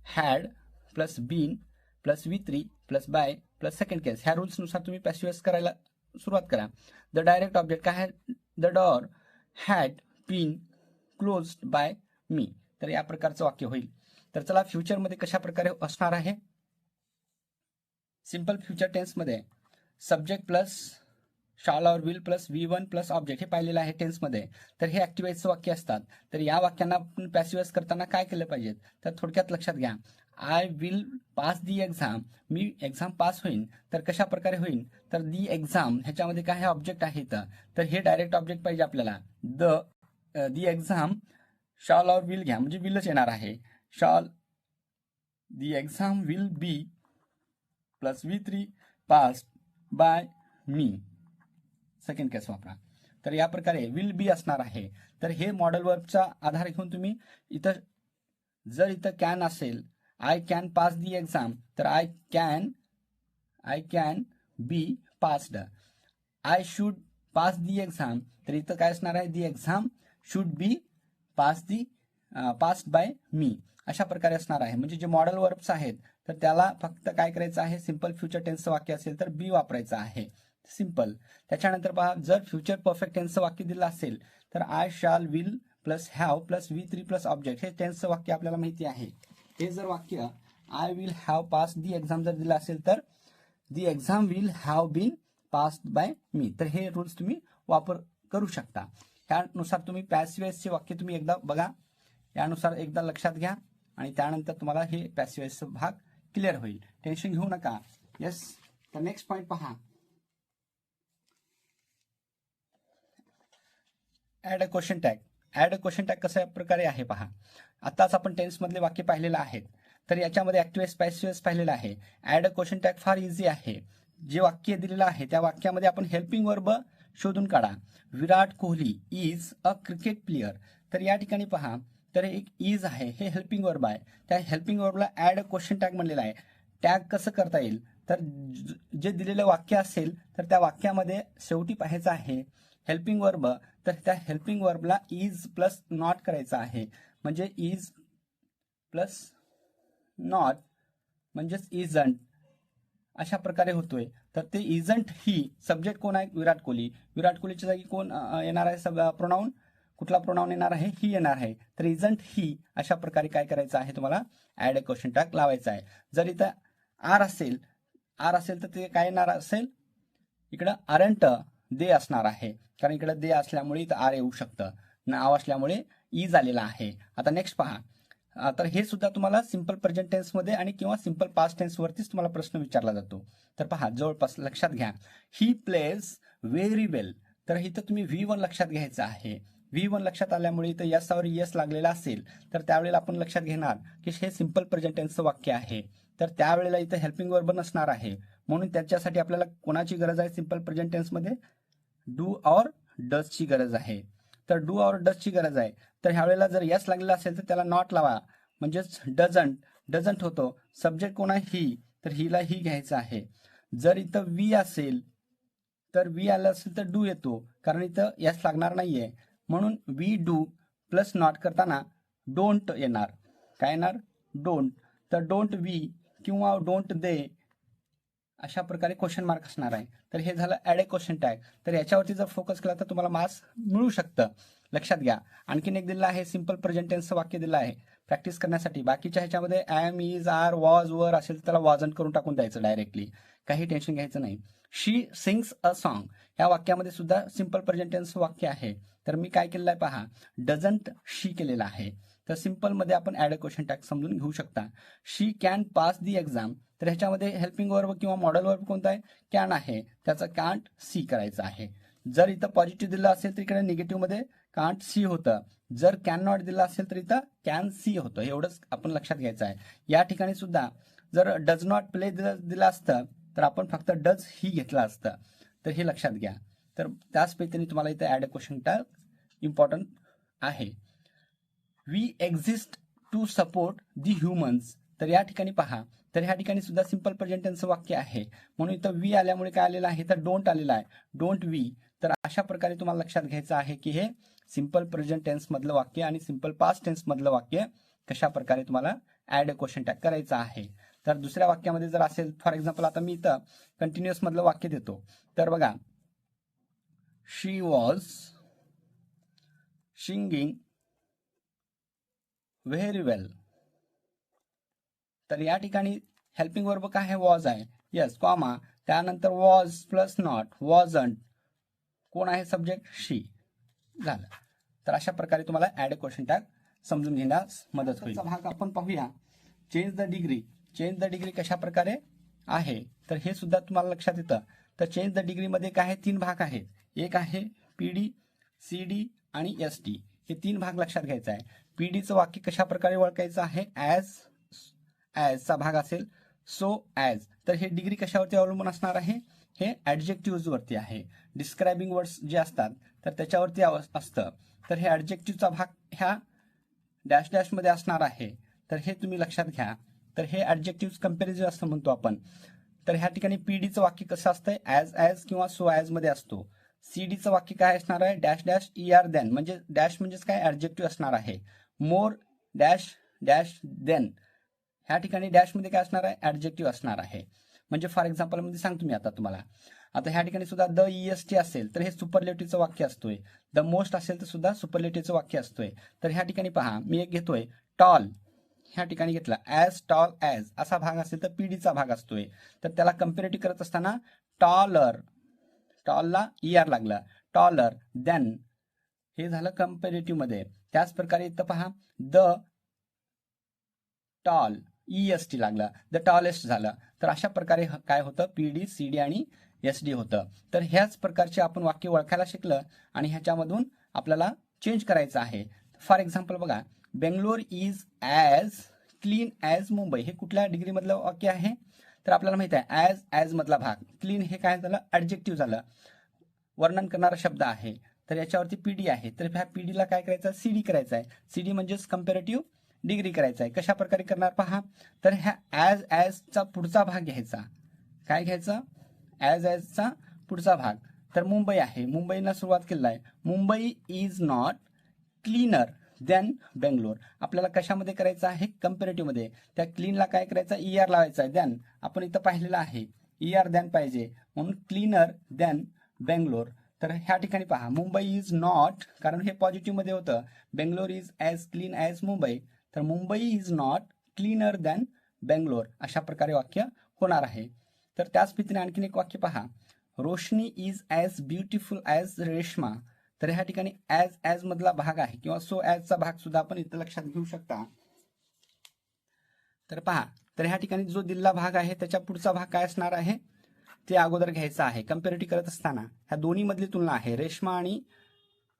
had plus been plus V3 plus by plus second case. ह्या रूल्सनुसार तुम्ही पॅसिव्हाइज करायला सुरुवात करा. द डायरेक्ट ऑब्जेक्ट काय आहे, the door had been closed by me. तर या प्रकारचं वाक्य होईल. तर चला फ्युचरमध्ये कशा प्रकारे असणार आहे. सिंपल फ्युचर टेन्समध्ये subject plus shall or will plus V1 plus object हे पाहिलेलं आहे टेन्समध्ये. तर हे ऍक्टिव्हाइजचं वाक्य असतात. तर या वाक्यांना आपण पॅसिव्हाइज करताना काय केलं पाहिजे, तर थोडक्यात लक्षात घ्या. I will pass the exam, me exam pass होईन. तर कशा प्रकारे होईन, तर दी एक्झाम ह्याच्यामध्ये काय ऑब्जेक्ट आहे. तर हे डायरेक्ट ऑब्जेक्ट पाहिजे आपल्याला. The exam shall or will घ्या, म्हणजे विलच येणार आहे. Shall the exam will be plus V3 pass by me, second case वापरा. तर या प्रकारे विल बी असणार आहे. तर हे मॉडेल वर्बचा आधार घेऊन तुम्ही इथं जर इथं कॅन असेल, I can pass the exam, तर I can be passed. I should pass the exam, तर इथं काय असणार आहे, the exam should be passed by me. अशा प्रकारे असणार आहे. म्हणजे जे मॉडेल वर्ब्स आहेत तर त्याला फक्त काय करायचं आहे, सिंपल फ्युचर टेन्सचं वाक्य असेल तर बी वापरायचं आहे, सिंपल. त्याच्यानंतर पहा, जर फ्युचर परफेक्ट टेन्सचं वाक्य दिलं असेल तर I shall will plus have plus V3 plus object हे टेन्सचं वाक्य आपल्याला माहिती आहे. हे जर वाक्य I will have pass the exam जर दिलं असेल तर the exam will have been passed by me. तर हे रूल्स तुम्ही वापर करू शकता. त्यानुसार तुम्ही पॅसिव्हाइजचे वाक्य तुम्ही एकदा बघा, यानुसार एकदा लक्षात घ्या आणि त्यानंतर तुम्हाला हे पॅसिव्हाइजचा भाग क्लिअर होईल. टेन्शन घेऊ नका. येस. तर नेक्स्ट पॉईंट पहा, add a question tag. Add a question tag कशा प्रकारे आहे पहा. आताच आपण टेन्स मधले वाक्य पाहिलेलं आहेत. तर याच्यामध्ये ऍक्टिव्हाइज पॅसिव्हाइज पाहिलेलं आहे. ऍड अ क्वेश्चन टॅग फार इझी आहे. जे वाक्य दिलेलं आहे त्या वाक्यामध्ये आपण हेल्पिंग वर्ब शोधून काढा. Virat Kohli is a cricket player. तर या ठिकाणी पहा, तर एक इज आहे, हे हेल्पिंग वर्ब आहे. त्या हेल्पिंग वर्बला ऍड अ क्वेश्चन टॅग म्हणलेला आहे. टॅग कसं करता येईल, तर जे दिलेलं वाक्य असेल तर त्या वाक्यामध्ये शेवटी पाहायचं आहे हेल्पिंग वर्ब. तर त्या हेल्पिंग वर्बला इज प्लस नॉट करायचा आहे. म्हणजे इज प्लस नॉट म्हणजेच इजंट अशा प्रकारे होतोय. तर ते इजंट ही सब्जेक्ट कोण आहे? विराट कोहली. विराट कोहलीच्या जागी कोण येणार आहे? प्रोनाऊन. कुठला प्रोनाऊन येणार आहे? ही येणार आहे. तर इजंट ही अशा प्रकारे काय करायचं आहे? तुम्हाला ऍड अ क्वेश्चन टॅग लावायचा आहे. जर इथं आर असेल तर ते काय येणार असेल? इकडं अरंट दे असणार आहे, कारण इकडे दे असल्यामुळे इथं आर येऊ शकतं. नाव असल्यामुळे ई झालेला आहे. आता नेक्स्ट पहा. तर हे सुद्धा तुम्हाला सिंपल प्रेझेंट टेन्स मध्ये आणि किंवा सिंपल पास्ट टेन्स वरतीच तुम्हाला प्रश्न विचारला जातो. तर पहा, जवळपास लक्षात घ्या. ही प्लेज व्हेरी वेल. तर इथं तुम्ही V1 लक्षात घ्यायचं आहे. V1 लक्षात आल्यामुळे इथं यसावर यस लागलेला असेल तर त्यावेळेला आपण लक्षात घेणार की हे सिंपल प्रेझेंट टेन्सचं वाक्य आहे. तर त्यावेळेला इथं हेल्पिंग वर्ब नसणार आहे. म्हणून त्याच्यासाठी आपल्याला कोणाची गरज आहे? सिंपल प्रेझेंट टेन्स मध्ये डू ऑर डजची गरज आहे. तर डू ऑर डजची गरज आहे. तर ह्यावेळेला जर यस लागलेला असेल तर त्याला नॉट लावा, म्हणजेच डझंट होतो. सब्जेक्ट कोण आहे? ही. तर हिला ही घ्यायचं आहे. जर इथं वी असेल तर वी आलं असेल तर डू येतो, कारण इथं यस लागणार नाहीये. म्हणून वी डू प्लस नॉट करताना डोंट येणार. काय येणार? डोंट. तर डोंट वी किंवा डोंट दे अशा प्रकारे क्वेश्चन मार्क असणार आहे. तर हे झालं ऍड ए क्वेश्चन टॅग. तर याच्यावरती जर फोकस केला तर तुम्हाला मार्क्स मिळू शकतं. लक्षात घ्या. आणखीन एक दिलं आहे, सिंपल प्रेझेंट टेन्सचं वाक्य दिलं आहे प्रॅक्टिस करण्यासाठी. बाकीच्या ह्याच्यामध्ये एम, इज, आर, वॉज, वर असेल तर त्याला वॉजंट करून टाकून द्यायचं डायरेक्टली. काही टेन्शन घ्यायचं नाही. शी सिंग्स अ सॉन्ग ह्या वाक्यामध्ये सुद्धा सिंपल प्रेझेंट टेन्स वाक्य आहे. तर मी काय केलेलं आहे पहा, डझंट शी केलेला आहे. तर सिंपल मध्ये आपण ऍड अ क्वेश्चन टॅग समजून घेऊ शकता. शी कॅन पास दी एक्झाम. तर ह्याच्यामध्ये हेल्पिंग वर्ब किंवा मॉडेल वर्ब कोणता आहे? कॅन आहे. त्याचा कांट सी करायचं आहे. जर इथं पॉझिटिव्ह दिलं असेल तर इकडे निगेटिव्ह मध्ये कांट सी होतं. जर कॅन नॉट दिलं असेल तर इथं कॅन सी होतं. एवढंच आपण लक्षात घ्यायचं आहे. या ठिकाणी सुद्धा जर डज नॉट प्ले दिलं असतं तर आपण फक्त डज ही घेतलं असतं. तर हे लक्षात घ्या. तर त्याच पद्धतीने तुम्हाला इथं add a question tag important आहे. We exist to support the humans. तर या ठिकाणी पहा, तर ह्या ठिकाणी सुद्धा सिंपल प्रेझेंट टेन्सचं वाक्य आहे. म्हणून इथं वी आल्यामुळे काय आलेलं आहे? तर डोंट आलेला आहे. Don't we. तर अशा प्रकारे तुम्हाला लक्षात घ्यायचं आहे की हे सिंपल प्रेझेंट टेन्स मधलं वाक्य आणि सिंपल पास्ट टेन्स मधलं वाक्य कशा प्रकारे तुम्हाला ऍड अ क्वेश्चन टॅग करायचा आहे. तर दुसऱ्या वाक्यामध्ये जर असेल, फॉर एक्झाम्पल आता मी इथं कंटिन्युअस मधलं वाक्य देतो. तर बघा, शी वॉज सिंगिंग व्हेरी वेल. तर या ठिकाणी हेल्पिंग वर्ब काय आहे? वॉज आहे. यस, कॉमा, त्यानंतर वॉज प्लस नॉट, वॉजंट. कोण आहे सब्जेक्ट? शी. झालं. तर अशा प्रकारे तुम्हाला ऍड अ क्वेश्चन टॅग समजून घेण्यास मदत होईल. भाग आपण पाहूया, change the degree. Change the degree कशा प्रकारे आहे तर हे सुद्धा तुम्हाला लक्षात येतं. तर चेंज द डिग्री मध्ये काय आहे? 3 भाग आहेत. एक आहे पीडी, सीडी आणि एसटी. हे 3 भाग लक्षात घ्यायचा आहे. पीडीचं वाक्य कशा प्रकारे ओळखायचं आहे? ॲजचा भाग असेल, सो ॲज. तर हे डिग्री कशावरती अवलंबून असणार आहे? हे ऍडजेक्टिव्ह वरती आहे. डिस्क्रायबिंग वर्ड्स जे असतात तर त्याच्यावरती असतं. तर हे ऍडजेक्टिव्हचा भाग ह्या डॅश डॅश मध्ये असणार आहे. तर हे तुम्ही लक्षात घ्या. तर हे ऍडजेक्टिव्ह कंपॅरिझन असं म्हणतो आपण. तर ह्या ठिकाणी पीडीचं वाक्य कसं असतंय? ॲज किंवा सो ॲज मध्ये असतो. सीडीचं वाक्य काय असणार आहे? Dash dash ER than. म्हणजे डॅश म्हणजेच काय? ऍडजेक्टिव्ह असणार आहे. More dash dash than. ह्या ठिकाणी डॅश मध्ये काय असणार आहे? ऍडजेक्टिव्ह असणार आहे. म्हणजे फॉर एक्झाम्पल मध्ये सांगतो मी आता तुम्हाला. आता ह्या ठिकाणी सुद्धा द EST असेल तर हे सुपरलेटिव्हचं वाक्य असतोय. द मोस्ट असेल तर सुद्धा सुपरलेटिव्हचं वाक्य असतोय. तर ह्या ठिकाणी पहा, मी एक घेतोय टॉल. ह्या ठिकाणी घेतला ॲज टॉल ॲज असा भाग असेल तर पीडीचा भाग असतोय. तर त्याला कम्पॅरेटिव्ह करत असताना टॉलर, टॉलला ER लागला, टॉलर देन हे झालं कम्पॅरेटिव्ह मध्ये. त्याच प्रकारे इथं पहा, द टॉल EST लागला, द टॉलेस्ट झालं. तर अशा प्रकारे काय होतं? पीडी, सीडी आणि SD होतं. तर ह्याच प्रकारचे आपण वाक्य ओळखायला शिकलं आणि ह्याच्यामधून आपल्याला चेंज करायचं आहे. फॉर एक्झाम्पल बघा, Bangalore is as clean as Mumbai. हे कुठल्या डिग्री मधलं वाक्य आहे? तर आपल्याला माहित आहे ॲज मधला भाग. क्लीन हे काय झालं? ऍडजेक्टिव्ह झालं, वर्णन करणारा शब्द आहे. तर याच्यावरती पीडी आहे. तर ह्या पीडीला काय करायचं? सीडी करायचं आहे. सीडी म्हणजेच कम्पॅरेटिव्ह डिग्री करायचा आहे. कशा प्रकारे करणार पहा. तर ह्या ॲजचा पुढचा भाग घ्यायचा. काय घ्यायचं? ॲजचा पुढचा भाग. तर मुंबई आहे, मुंबईला सुरुवात केलेला आहे. Mumbai is not cleaner. Than Bangalore. आपल्याला कशामध्ये करायचं आहे, कंपॅरेटिव्ह मध्ये. त्या क्लीनला काय करायचं, ER लावायचा आहे. देन आपण इथं पाहिलेलं आहे ER देन पाहिजे म्हणून क्लीनर देन बेंगलोर. तर ह्या ठिकाणी पहा, मुंबई इज नॉट, कारण हे पॉझिटिव्ह मध्ये होतं, Bangalore is as clean as Mumbai, तर Mumbai is not cleaner than Bangalore. अशा प्रकारे वाक्य होणार आहे. तर त्याच पद्धतीने आणखीन एक वाक्य पहा, Roshni is as beautiful as Reshma. तर ह्या ठिकाणी ॲज मधला भाग आहे किंवा सो ॲजचा भाग सुद्धा आपण इथं लक्षात घेऊ शकता. तर पहा, तर ह्या ठिकाणी जो दिलेला भाग आहे त्याच्या पुढचा भाग काय असणार आहे ते अगोदर घ्यायचं आहे. कंपॅरिटिव्ह करत असताना ह्या दोन्ही मधली तुलना आहे, रेश्मा आणि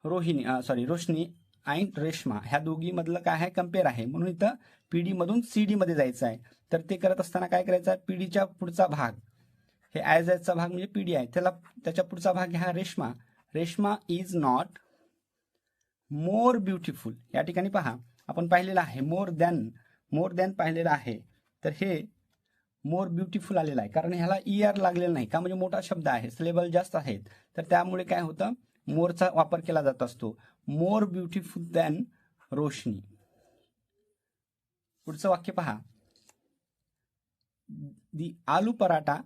रोशनी आणि रेश्मा ह्या दोघी मधलं काय आहे, कम्पेअर आहे. म्हणून इथं PD मधून CD मध्ये जायचं आहे. तर ते करत असताना काय करायचं आहे, PDच्या पुढचा भाग, हे ॲजचा भाग म्हणजे PD आहे, त्याच्या पुढचा भाग घ्या Reshma. Reshma is not more beautiful. या ठिकाणी पहा, आपण पाहिलेलं आहे मोर दॅन पाहिलेलं आहे. तर हे मोर ब्युटिफुल आलेलं आहे, कारण ह्याला ER लागलेला नाही का, म्हणजे मोठा शब्द आहे, सिलेबल जास्त आहेत, तर त्यामुळे काय होतं, मोरचा वापर केला जात असतो. More beautiful than Roshni. पुढचं वाक्य पहा, the aloo paratha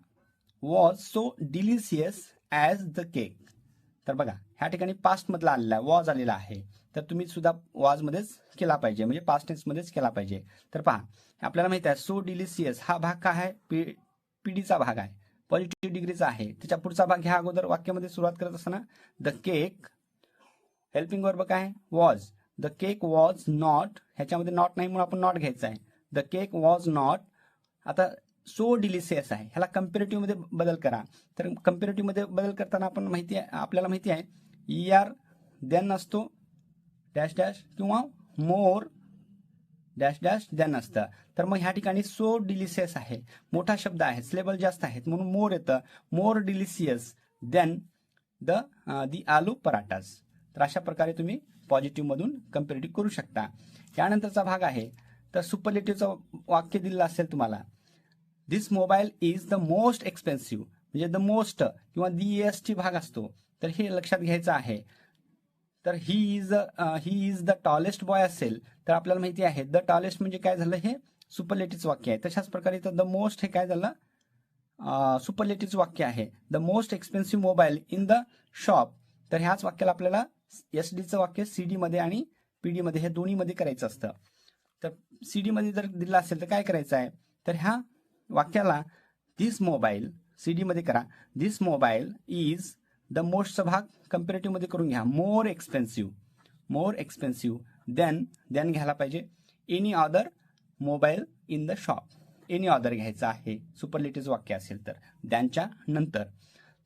was so delicious as the cake. तर बघा, ह्या ठिकाणी पास्ट मधला आलेला आहे, वॉज आलेला आहे, तर तुम्ही सुद्धा वॉज मध्येच केला पाहिजे, म्हणजे पास्ट टेन्स मध्येच केला पाहिजे. तर पहा, आपल्याला माहिती आहे सो डिलिशियस हा भाग काय आहे, PDचा भाग आहे, पॉझिटिव्ह डिग्रीचा आहे. त्याच्या पुढचा भाग ह्या अगोदर वाक्यामध्ये सुरुवात करत असताना द केक, हेल्पिंग वर्ब काय, was. The cake was not, ह्याच्यामध्ये नॉट नाही म्हणून आपण नॉट घ्यायचा आहे. The cake was not. आता सो डिलिशियस आहे, ह्याला कंपॅरेटिव्ह मध्ये बदल करा. तर कंपॅरेटिव्ह मध्ये बदल करताना आपल्याला माहिती आहे ER देन असतो डॅश डॅश किंवा मोर डॅश डॅश देन असतं. तर मग ह्या ठिकाणी सो डिलिशियस आहे, मोठा शब्द आहे, सिलेबल जास्त आहेत म्हणून मोर येतं, मोर डिलिशियस देन दी आलू पराठास. तर अशा प्रकारे तुम्ही पॉझिटिव्ह मधून कंपॅरेटिव्ह करू शकता. यानंतरचा भाग आहे, तर सुपरलेटिव्हचं वाक्य दिलेलं असेल तुम्हाला, this mobile is the most expensive, म्हणजे द मोस्ट किंवा DEST भाग असतो, तर हे लक्षात घ्यायचं आहे. तर he is the tallest boy असेल तर आपल्याला माहिती आहे द टॉलेस्ट म्हणजे काय झालं, हे सुपरलेटिव्ह वाक्य आहे. तशाच प्रकारे द मोस्ट हे काय झालं, सुपरलेटिव्ह वाक्य आहे. The most expensive mobile in the shop. तर ह्याच वाक्याला आपल्याला SD वाक्य CD मध्ये आणि PD मध्ये हे दोन्ही मध्ये करायचं असतं. तर CD मध्ये जर दिलं असेल तर काय करायचं आहे, तर ह्या वाक्याला दिस मोबाईल CD मध्ये करा, दिस मोबाईल इज द मोस्टचा भाग कंपॅरेटिव्ह मध्ये करून घ्या, मोर एक्सपेन्सिव्ह देन घ्यायला पाहिजे, any other mobile in the shop. Any other घ्यायचं आहे सुपरलेटिव्ह वाक्य असेल तर दॅनच्या नंतर.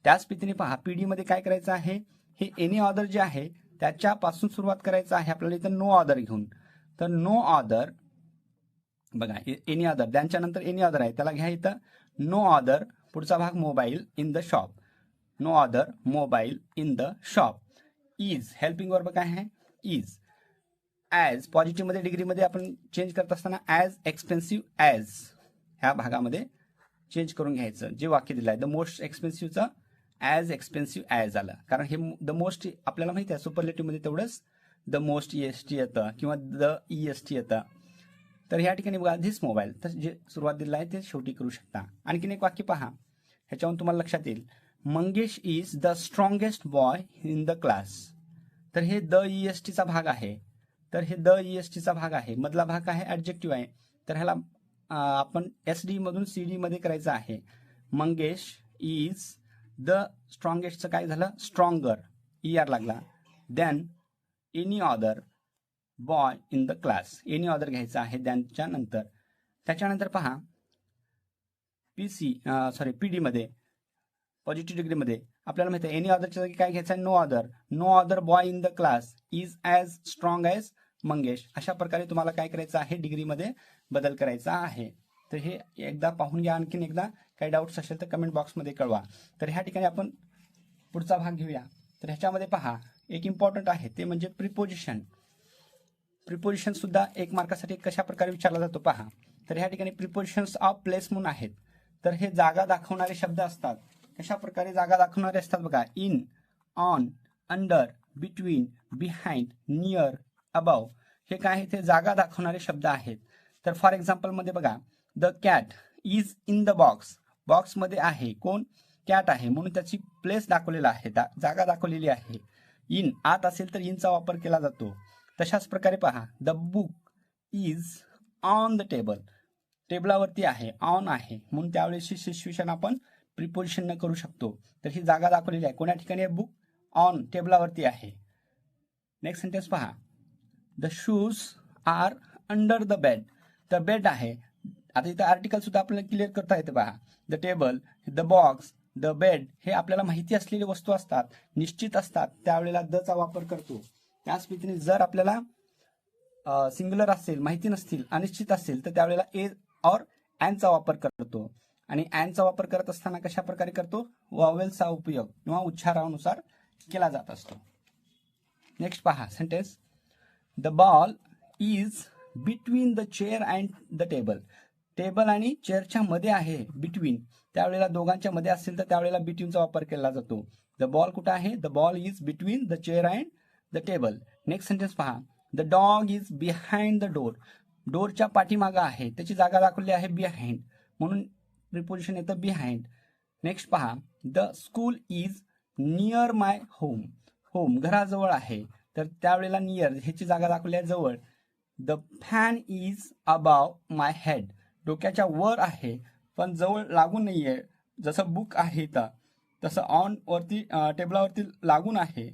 त्याच पद्धतीने पहा, PD मध्ये काय करायचं आहे, हे एनी अदर जे आहे त्याच्यापासून सुरुवात करायचं आहे आपल्याला इथं नो अदर घेऊन. तर नो अदर बघा, एनी अदर दॅनच्या नंतर एनी अदर आहे, त्याला घ्या इथं नो अदर, पुढचा भाग mobile in the shop, no other mobile in the shop. Is helping verb काय आहे, इज. ॲज पॉझिटिव्ह मध्ये डिग्रीमध्ये आपण चेंज करत असताना ॲज एक्सपेन्सिव्ह ॲज ह्या भागामध्ये चेंज करून घ्यायचं. जे वाक्य दिलं आहे द मोस्ट एक्सपेन्सिव्हचं ॲज एक्सपेन्सिव्ह ॲज आलं, कारण हे द मोस्ट आपल्याला माहिती आहे सुपरलेटिव्ह मध्ये तेवढंच द मोस्ट EST येतं किंवा द EST येतं. तर ह्या ठिकाणी बघा धिस मोबाईल, तर जे सुरुवात दिलं आहे ते शेवटी करू शकता. आणखीन एक वाक्य पहा, ह्याच्यावरून तुम्हाला लक्षात येईल, Mangesh is the strongest boy in the class. तर हे द ESTचा भाग आहे, तर हे द ESTचा भाग आहे, मधला भाग आहे ऍडजेक्टिव्ह आहे, तर ह्याला आपण SD मधून CD मध्ये करायचं आहे. मंगेश इज द स्ट्रॉंगेस्टचं काय झालं, स्ट्रॉंगर, ER लागला, than any other boy in the class, any other घ्यायचं आहे दॅनच्या नंतर. त्याच्यानंतर पहा PD मध्ये पॉझिटिव्ह डिग्रीमध्ये आपल्याला माहिती आहे एनी अदरच्या जागी काय घ्यायचं आहे, no other boy in the class is as strong as Mangesh. अशा प्रकारे तुम्हाला काय करायचं आहे, डिग्रीमध्ये बदल करायचा आहे. तर हे एकदा पाहून घ्या, आणखीन एकदा काही डाऊट्स असेल तर कमेंट बॉक्समध्ये कळवा. तर ह्या ठिकाणी आपण पुढचा भाग घेऊया. तर ह्याच्यामध्ये पहा एक इम्पॉर्टंट आहे ते म्हणजे प्रिपोजिशन. प्रिपोजिशन सुद्धा एक मार्कासाठी कशा प्रकारे विचारला जातो पहा. तर ह्या ठिकाणी प्रिपोजिशन्स ऑफ प्लेस म्हणून आहेत, तर हे जागा दाखवणारे शब्द असतात. कशा प्रकारे जागा दाखवणारे असतात बघा, in, on, under, between, behind, near, above. हे काय ते जागा दाखवणारे शब्द आहेत. तर फॉर एक्झाम्पल मध्ये बघा, the cat is in the box. बॉक्समध्ये आहे कोण? कॅट आहे, म्हणून त्याची प्लेस दाखवलेला आहे, जागा दाखवलेली आहे. इन आत असेल तर इनचा वापर केला जातो. तशाच प्रकारे पहा, the book is on the table. टेबलावरती आहे, ऑन आहे, म्हणून त्यावेळेसची सिच्युएशन आपण प्रिपोजिशन न करू शकतो. तर ही जागा दाखवलेली आहे. कोणा ठिकाणी बुक ऑन टेबलावरती आहे. नेक्स्ट सेंटेन्स पहा, the shoes are under the bed. तर बेड आहे, आता इथं आर्टिकल सुद्धा आपल्याला क्लिअर करता येते पहा. The table, the box, the bed हे आपल्याला माहिती असलेली वस्तू असतात, निश्चित असतात, त्यावेळेला द चा वापर करतो. त्याच पद्धतीने जर आपल्याला सिंग्युलर असेल, माहिती नसतील, अनिश्चित असेल, तर त्यावेळेला ए और अँडचा वापर करतो. आणि अँडचा वापर करत असताना कशा प्रकारे करतो? वॉवेलचा उपयोग किंवा उच्चारानुसार केला जात असतो. नेक्स्ट पहा sentence, the ball is between the chair and the table. Table आणि चेअरच्या मध्ये आहे, बिटवीन. त्यावेळेला दोघांच्या मध्ये असेल तर त्यावेळेला बिटवीनचा वापर केला जातो. द बॉल कुठं आहे? The ball is between the chair and the table. Next sentence पहा, the dog is behind the door. डोरच्या पाठीमागा आहे, त्याची जागा दाखवली आहे बिहाइंड, म्हणून प्रिपोजिशन येतं बिहाइंड. नेक्स्ट पहा, the school is near my home. Home घराजवळ आहे, तर त्यावेळेला नियर ह्याची जागा दाखवली आहे जवळ. The fan is above my head. डोक्याच्या वर आहे, पण जवळ लागून नाहीये. जसं बुक आहे तसं ऑन वरती टेबलावरती लागून आहे,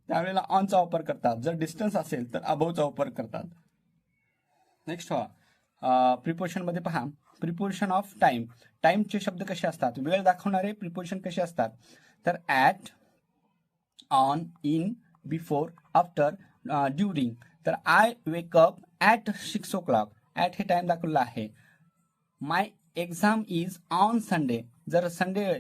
त्यावेळेला ऑनचा वापर करतात. जर डिस्टन्स असेल तर अबावचा वापर करतात. नेक्स्ट प्रिपोजिशन मध्ये पहा, प्रिपोजिशन ऑफ टाइम. टाइमचे शब्द कसे असतात? वेळ दाखवणारे प्रिपोजिशन कसे असतात? तर at, on, in, before, after, during. तर I wake up at 6 o'clock. At हे टाइम दाखवलेला आहे. My exam is on Sunday. जर संडे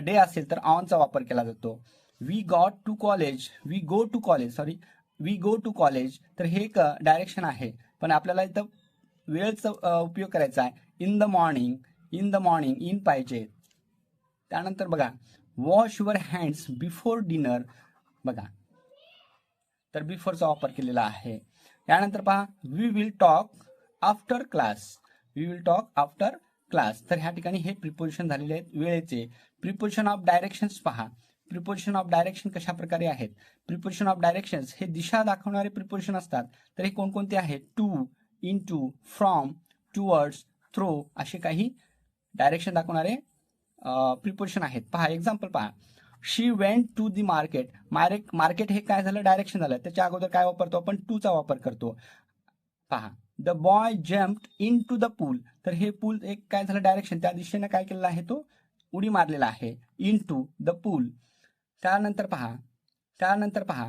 डे असेल तर ऑनचा वापर केला जातो. We got to college, we go to college, sorry we go to college. तर हे एक डायरेक्शन आहे, पण आपल्याला इथं वेळचा उपयोग करायचा आहे. In the morning, in the morning, in पाहिजे. त्यानंतर बघा, wash your hands before dinner. बघा, तर बिफोरचा वापर केलेला आहे. त्यानंतर पहा, we will talk after class. We will talk after class. तर ह्या ठिकाणी हे प्रिपोजिशन झालेले आहेत वेळेचे. प्रिपोजिशन ऑफ डायरेक्शन्स पहा. प्रिपोजिशन ऑफ डायरेक्शन कशा प्रकारे आहेत? प्रिपोजिशन ऑफ डायरेक्शन्स हे दिशा दाखवणारे प्रिपोजिशन असतात. तर हे कोणकोणते आहेत? To, into, from, towards, through असे काही डायरेक्शन दाखवणारे प्रिपोजिशन आहेत. पहा एक्झाम्पल पहा, she went to the market. Market हे काय झालं? डायरेक्शन झालं. त्याच्या अगोदर काय वापरतो आपण? टूचा वापर करतो. पहा, the boy jumped into the pool. तर हे पूल एक काय झालं? डायरेक्शन, त्या दिशेने काय केलेला आहे? तो उडी मारलेला आहे. इन टू द पूल. त्यानंतर पहा,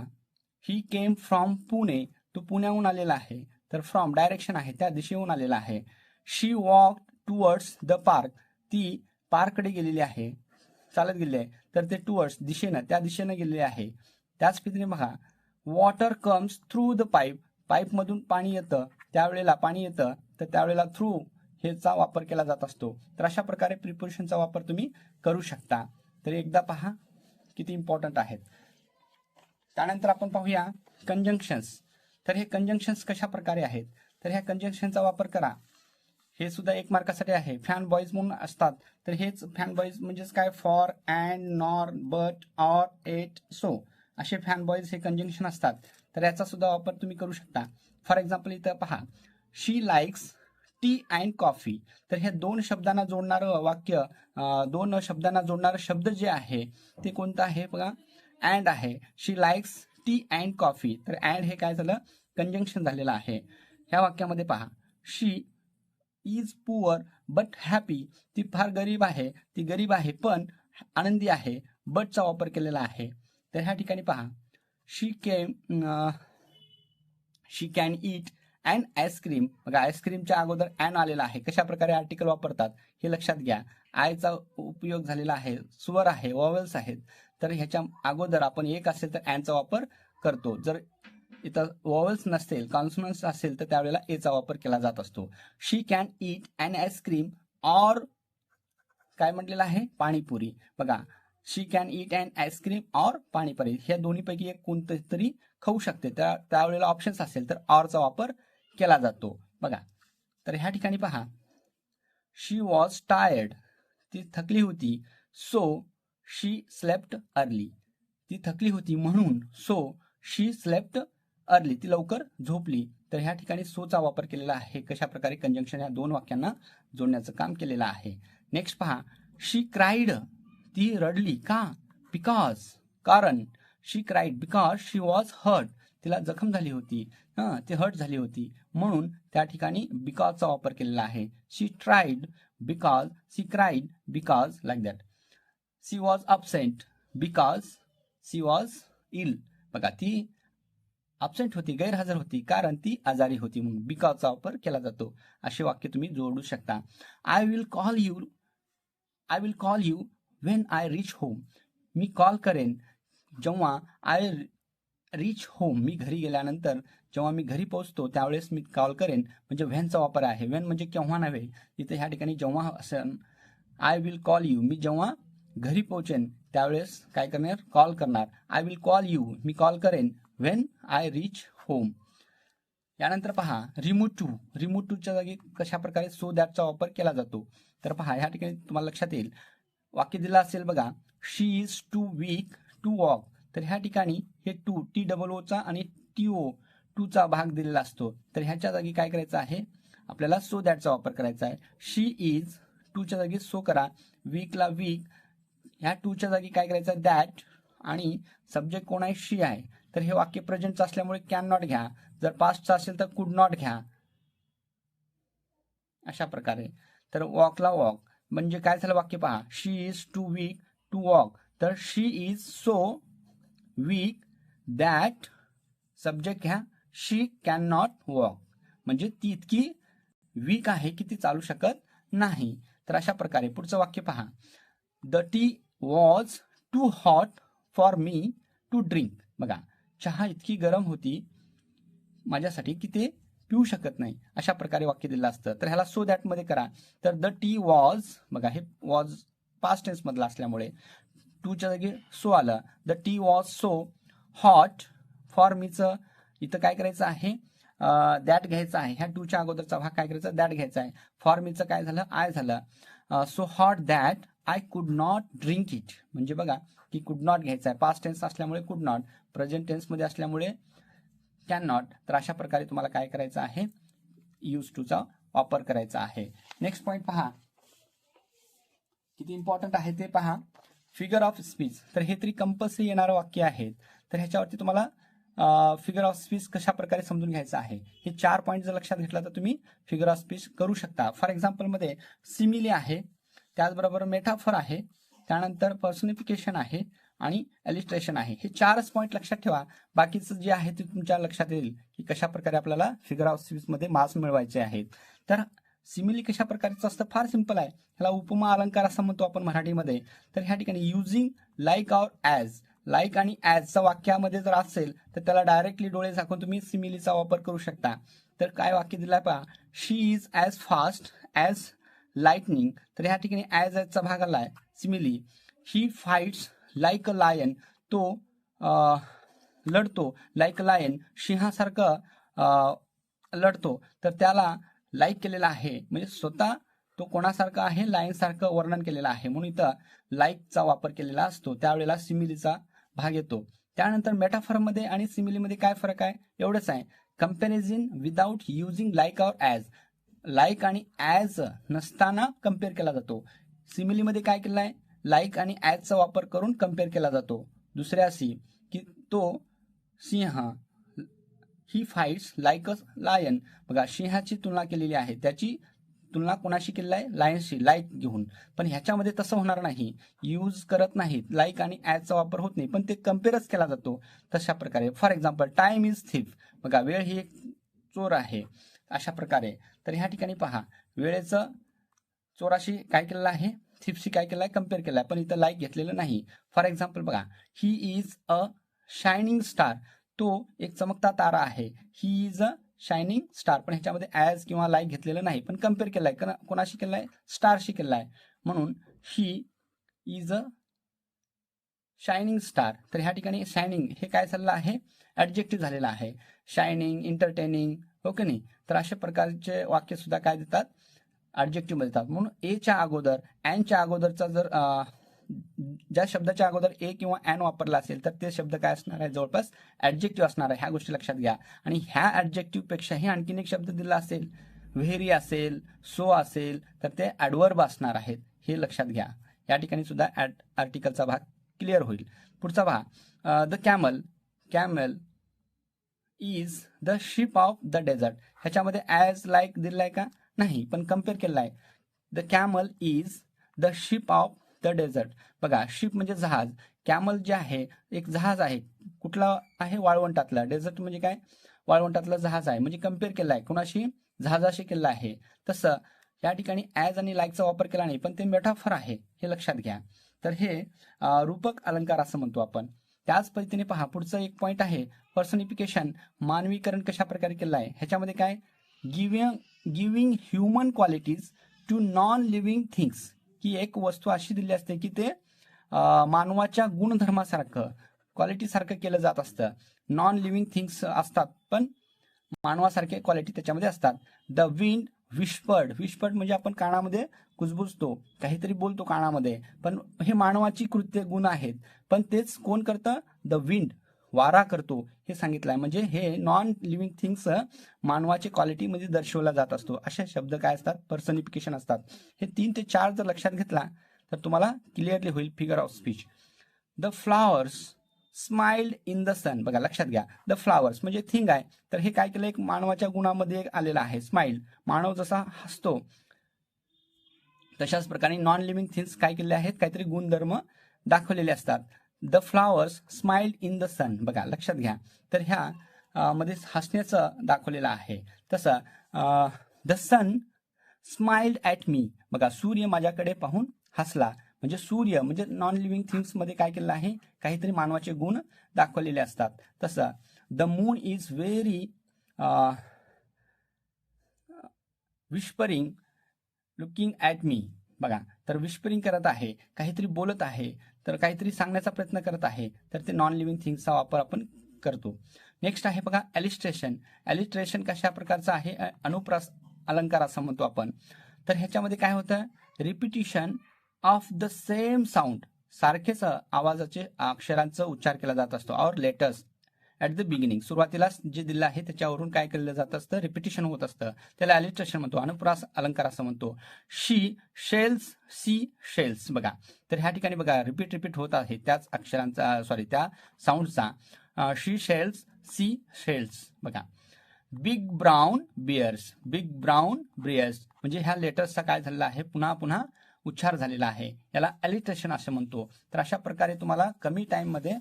ही केम फ्रॉम पुणे. तो पुण्याहून आलेला आहे, तर फ्रॉम डायरेक्शन आहे, त्या दिशेहून आलेला आहे. शी वॉक टुवर्ड्स द पार्क. ती पार्ककडे गेलेली आहे, चालत गेलेली आहे, तर ते टुवर्ड्स दिशेनं, त्या दिशेनं गेलेले आहे. त्याच पद्धतीने बघा, water comes through the pipe. पाईपमधून पाणी येतं, त्यावेळेला पाणी येतं, तर त्यावेळेला थ्रू हेचा वापर केला जात असतो. तर अशा प्रकारे प्रिपोजिशनचा वापर तुम्ही करू शकता. तर एकदा पहा किती इम्पॉर्टंट आहेत. त्यानंतर आपण पाहूया कंजंक्शन्स. तर हे कंजंक्शन्स कशा प्रकारे आहेत? तर ह्या कंजंक्शनचा वापर करा. हे सुद्धा 1 मार्कासाठी आहे. फॅन बॉईज म्हणून असतात, तर हेच फॅन बॉईज म्हणजेच काय? For, and, nor, but, or, yet, so असे फॅन बॉईज हे कंजंक्शन असतात. तर याचा सुद्धा वापर तुम्ही करू शकता. फॉर एक्झाम्पल इथं पहा, शी लाईक्स टी अँड कॉफी. तर हे 2 शब्दांना जोडणारं वाक्य, 2 शब्दांना जोडणारं शब्द जे आहे ते कोणतं आहे? बघा, अँड आहे. शी लाईक्स टी अँड कॉफी. तर अँड हे काय झालं? कंजंक्शन झालेलं आहे. ह्या वाक्यामध्ये पहा, she is poor but happy. ती फार गरीब आहे, ती गरीब आहे पण आनंदी आहे. बटचा वापर केलेला आहे. तर ह्या ठिकाणी पहा, शी कॅन ईट अँड आईस्क्रीम. बघा, आईस्क्रीमच्या अगोदर अँड आलेला आहे. कशा प्रकारे आर्टिकल वापरतात हे लक्षात घ्या. आयचा उपयोग झालेला आहे, स्वर आहे, वॉवेल्स आहेत. तर ह्याच्या अगोदर आपण एक असेल तर अँडचा वापर करतो. जर इथं वॉवेल्स नसतील, कॉन्सोनन्स असेल, तर त्यावेळेला एचा वापर केला जात असतो. She can eat and ice cream or काय म्हटलेलं आहे? पाणीपुरी. बघा, she can eat and ice cream or panipuri. ह्या दोन्हीपैकी एक कोणतं तरी खाऊ शकते, त्यावेळेला ऑप्शन्स असेल तर ऑरचा वापर केला जातो. बघा, तर ह्या ठिकाणी पहा, शी वॉज टायर्ड, ती थकली होती. सो शी स्लेप्ट अर्ली, ती थकली होती म्हणून सो शी स्लेप्ट अर्ली, ती लवकर झोपली. तर ह्या ठिकाणी सोचा वापर केलेला आहे. कशा प्रकारे कंजंक्शन या दोन वाक्यांना जोडण्याचं काम केलेलं आहे. नेक्स्ट पहा, शी क्राईड, ती रडली. का? बिकॉज, कारण. She cried because she was hurt, तिला जखम झाली होती, ती हर्ट झाली होती म्हणून त्या ठिकाणी बिकॉजचा वापर केलेला आहे. She tried because, she cried because, like that. She was absent because she was ill, बघा ती अब्सेंट होती, गैरहजर होती, कारण ती आजारी होती म्हणून बिकॉजचा वापर केला जातो. असे वाक्य तुम्ही जोडू शकता. I will call you when I reach home, me call करेन जेव्हा आय रीच होम, मी घरी गेल्यानंतर, जेव्हा मी घरी पोहोचतो त्यावेळेस मी कॉल करेन. म्हणजे व्हेनचा वापर आहे. व्हेन म्हणजे केव्हा नव्हे, इथे ह्या ठिकाणी जेव्हा असेल. आय विल कॉल यू, मी जेव्हा घरी पोहोचेन त्यावेळेस काय करणार? कॉल करणार. I will call you, me call करेन व्हेन आय रीच होम. यानंतर पहा, रिमूव्ह टूच्या जागी कशा प्रकारे सो दॅटचा वापर केला जातो. तर पहा, ह्या ठिकाणी तुम्हाला लक्षात येईल, वाक्य दिलं असेल बघा, she is too weak to walk. तर ह्या ठिकाणी हे टू, TOOचा आणि टूचा भाग दिलेला असतो. तर ह्याच्या जागी काय करायचं आहे? आपल्याला सो दॅटचा वापर करायचा आहे. शी इज, टूच्या जागी सो करा, वीकला वीक, ह्या टूच्या जागी काय करायचं? दॅट, आणि सब्जेक्ट कोण आहे? शी आहे. तर हे वाक्य प्रेझेंटचं असल्यामुळे कॅन नॉट घ्या, जर पास्टचं असेल तर कुड नॉट घ्या, अशा प्रकारे. तर वॉकला वॉक म्हणजे काय झालं वाक्य पहा, she is too weak to walk. तर she is so weak that, subject घ्या, शी कॅन नॉट वॉक, म्हणजे ती इतकी वीक आहे की ती चालू शकत नाही. तर अशा प्रकारे पुढचं वाक्य पहा, the tea was too hot for me to drink. बघा, चहा इतकी गरम होती माझ्यासाठी की ते पिऊ शकत नाही, अशा प्रकारे वाक्य दिलं असतं. तर ह्याला सो दॅट मध्ये करा. तर द टी वॉज, बघा हे वॉज पास्ट टेन्स मधला असल्यामुळे टूच्या जागी सो आलं. The tea was so hot for मीचं इथं काय करायचं आहे? दॅट घ्यायचं आहे. ह्या टूच्या अगोदरचा भाग काय करायचा? दॅट घ्यायचा आहे. फॉर मीचं काय झालं? आय झालं. So hot that I could not drink it, म्हणजे बघा की कुड नॉट घ्यायचा आहे. पास्ट टेन्स असल्यामुळे कुड नॉट, प्रेझेंट टेन्स मध्ये असल्यामुळे कॅन नॉट. तर अशा प्रकारे तुम्हाला काय करायचं आहे? यूज टूचा वापर करायचा आहे. नेक्स्ट पॉईंट पहा, किती इम्पॉर्टंट आहे ते पहा, फिगर ऑफ स्पीच. तर हे तरी कंपल्सरी येणारं वाक्य आहे. तर ह्याच्यावरती तुम्हाला फिगर ऑफ स्पीच कशा प्रकारे समजून घ्यायचं आहे, हे 4 पॉईंट जर लक्षात घेतला तर तुम्ही फिगर ऑफ स्पीच करू शकता. फॉर एक्झाम्पल मध्ये सिमिली आहे, त्याचबरोबर मेटाफर आहे, त्यानंतर पर्सनिफिकेशन आहे आणि इलिस्ट्रेशन आहे. हे 4च पॉईंट लक्षात ठेवा. बाकीचं जे आहे ते तुमच्या लक्षात येईल की कशा प्रकारे आपल्याला फिगर ऑफ स्पीच मध्ये मार्क्स मिळवायचे आहेत. तर सिमिली कशा प्रकारचं असतं? फार सिंपल आहे. ह्याला उपमा अलंकार असं म्हणतो आपण मराठीमध्ये. तर ह्या ठिकाणी using like or as, like आणि ॲजचा वाक्यामध्ये जर असेल तर त्याला डायरेक्टली डोळे झाकून तुम्ही सिमिलीचा वापर करू शकता. तर काय वाक्य दिलाय पहा, she is as fast as lightning. तर ह्या ठिकाणी ॲज चा भाग आलाय simile. He fights like a lion, तो लढतो, लाईक अ लायन, सिंहासारखं लढतो. तर त्याला लाईक केलेला आहे, म्हणजे स्वतः तो कोणासारखा आहे? लायन सारखं वर्णन केलेलं आहे, म्हणून इथं लाईकचा वापर केलेला असतो, त्यावेळेला सिमिलीचा भाग येतो. त्यानंतर मेटाफरमध्ये आणि सिमिलीमध्ये काय फरक आहे? एवढंच आहे, comparison without using like or as. Like आणि ॲज नसताना कम्पेअर केला जातो. सिमिलीमध्ये काय केलं आहे? लाईक आणि ॲजचा वापर करून कम्पेअर केला जातो. दुसऱ्या सी की तो सिंह, ही फाईट्स लाईक अ लायन. बघा, सिंहाची तुलना केलेली आहे, त्याची तुलना कोणाशी केलेली आहे? लायनशी, लाईक घेऊन. पण ह्याच्यामध्ये तसं होणार नाही, यूज करत नाहीत, लाईक आणि ॲजचा वापर होत नाही, पण ते कम्पेअरच केला जातो. तशा प्रकारे for example time is thief. बघा, वेळ ही एक चोर आहे, अशा प्रकारे. तर ह्या ठिकाणी पहा, वेळेचं चोराशी काय केलेलं आहे? थिफशी काय केलं आहे? कम्पेअर केलं आहे, पण इथं लाईक घेतलेलं नाही. फॉर एक्झाम्पल बघा, he is a shining star, तो एक चमकता तारा आहे. He is a shining star, पण ह्याच्यामध्ये ॲज किंवा लाईक घेतलेलं नाही, पण कम्पेअर केलं आहे. कोणाशी केलं आहे? स्टारशी केलं आहे, म्हणून he is a shining star. तर ह्या ठिकाणी शायनिंग हे काय चाललं आहे? ॲडजेक्टिव्ह झालेला आहे. शायनिंग, एंटरटेनिंग, ओके नाही. तर अशा प्रकारचे वाक्य सुद्धा काय देतात, ॲडजेक्टिव्ह देतात. म्हणून एच्या अगोदर, अँडच्या अगोदरचा जर ज्या शब्दाच्या अगोदर ए किंवा अँड वापरला असेल तर ते शब्द काय असणार आहे, जवळपास ॲडजेक्टिव्ह असणार आहे. ह्या गोष्टी लक्षात घ्या. आणि ह्या ॲडजेक्टिव्ह पेक्षाही आणखीन एक शब्द दिला असेल, व्हेरी असेल, सो असेल, तर ते ॲडवर्ब असणार आहेत. हे लक्षात घ्या. या ठिकाणी सुद्धा आर्टिकलचा भाग क्लिअर होईल. पुढचा भाग, the camel is the ship of the dessert. ह्याच्यामध्ये ॲज लाईक दिलाय का, नाही, पण कम्पेअर केलेला आहे. The camel is the ship of the dessert. बघा, शिप म्हणजे जहाज, कॅमल जे आहे एक जहाज आहे. कुठला आहे, वाळवंटातला. डेझर्ट म्हणजे काय, वाळवंटातलं जहाज आहे. म्हणजे कम्पेअर केला आहे, कुणाशी, जहाजाशी केला आहे. तसं या ठिकाणी ॲज आणि लाईकचा वापर केला नाही, पण ते मेटाफर आहे, हे लक्षात घ्या. तर हे रूपक अलंकार असं म्हणतो आपण. त्याच पद्धतीने पहा, पुढचं एक पॉईंट आहे, पर्सनिफिकेशन, मानवीकरण कशा प्रकारे केलं आहे. ह्याच्यामध्ये काय, giving human qualities to non living things. की एक वस्तू अशी दिली असते की ते मानवाच्या गुणधर्मासारखं, क्वालिटीसारखं केलं जात असतं. नॉन लिव्हिंग थिंग्स असतात, पण मानवासारखे क्वालिटी त्याच्यामध्ये असतात. द विंड विस्पर्ड म्हणजे आपण कानामध्ये कुजबुजतो, काहीतरी बोलतो कानामध्ये, पण हे मानवाची कृत्य गुण आहेत. पण तेच कोण करतं, द विंड, वारा करतो, हे सांगितलं आहे. म्हणजे हे नॉन लिव्हिंग थिंग्स मानवाची क्वालिटीमध्ये दर्शवला जात असतो. असे शब्द काय असतात, पर्सनिफिकेशन असतात. हे 3 ते 4 जर लक्षात घेतला तर तुम्हाला क्लिअरली होईल figure of speech. The flowers smiled in the sun. बघा, लक्षात घ्या, द फ्लॉवर्स म्हणजे थिंग आहे, तर हे काय केलं, एक मानवाच्या गुणामध्ये आलेलं आहे. स्माइल, मानव जसा हसतो तशाच प्रकारे नॉन लिव्हिंग थिंग्स काय केले आहेत, काहीतरी गुणधर्म दाखवलेले असतात. The flowers smiled in the sun. बघा, लक्षात घ्या. तर ह्या मध्ये हसण्याचं दाखवलेलं आहे. तसं the sun smiled at me. बघा, सूर्य माझ्याकडे पाहून हसला. म्हणजे सूर्य म्हणजे नॉन लिव्हिंग थिंग्स मध्ये काय केलं आहे, काहीतरी मानवाचे गुण दाखवलेले असतात. तसं the moon is very whispering looking at me. बघा, तर विस्परिंग करत आहे, काहीतरी बोलत आहे, तर काहीतरी सांगण्याचा प्रयत्न करत आहे, तर ते नॉन लिव्हिंग थिंग्सचा वापर आपण करतो. नेक्स्ट आहे बघा, एलिस्ट्रेशन कशा प्रकारचं आहे, अनुप्रास अलंकार असं म्हणतो आपण. तर ह्याच्यामध्ये काय होतं, repetition of the same sound, सारखेच आवाजाचे अक्षरांचा उच्चार केला जात असतो. और लेटर्स ॲट द बिगिनिंग, सुरुवातीला जे दिलं आहे त्याच्यावरून काय केलं जात असतं, रिपिटिशन होत असतं. त्याला एलिस्ट्रेशन म्हणतो, अनुप्रास अलंकार असं म्हणतो. शी शेल्स. बघा, तर ह्या ठिकाणी बघा, रिपीट होत आहे त्याच अक्षरांचा, त्या साऊंडचा. शी शेल्स, सी शेल्स. बघा, बिग ब्राऊन बियर्स म्हणजे ह्या लेटर्सचा काय झालेला आहे, पुन्हा उच्चार झालेला आहे. याला एलिट्रेशन असं म्हणतो. तर अशा प्रकारे तुम्हाला कमी टाइममध्ये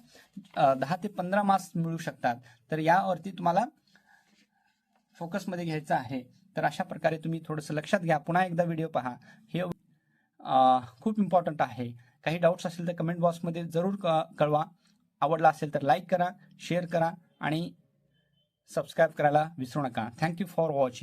10 ते 15 मार्क्स मिळू शकतात. तर यावरती तुम्हाला फोकसमध्ये घ्यायचं आहे. तर अशा प्रकारे तुम्ही थोडंसं लक्षात घ्या. पुन्हा एकदा व्हिडिओ पहा, हे खूप इम्पॉर्टंट आहे. काही डाऊट्स असेल तर कमेंट बॉक्समध्ये जरूर कळवा. आवडला असेल तर लाईक करा, शेअर करा आणि सबस्क्राईब करायला विसरू नका. Thank you for watching.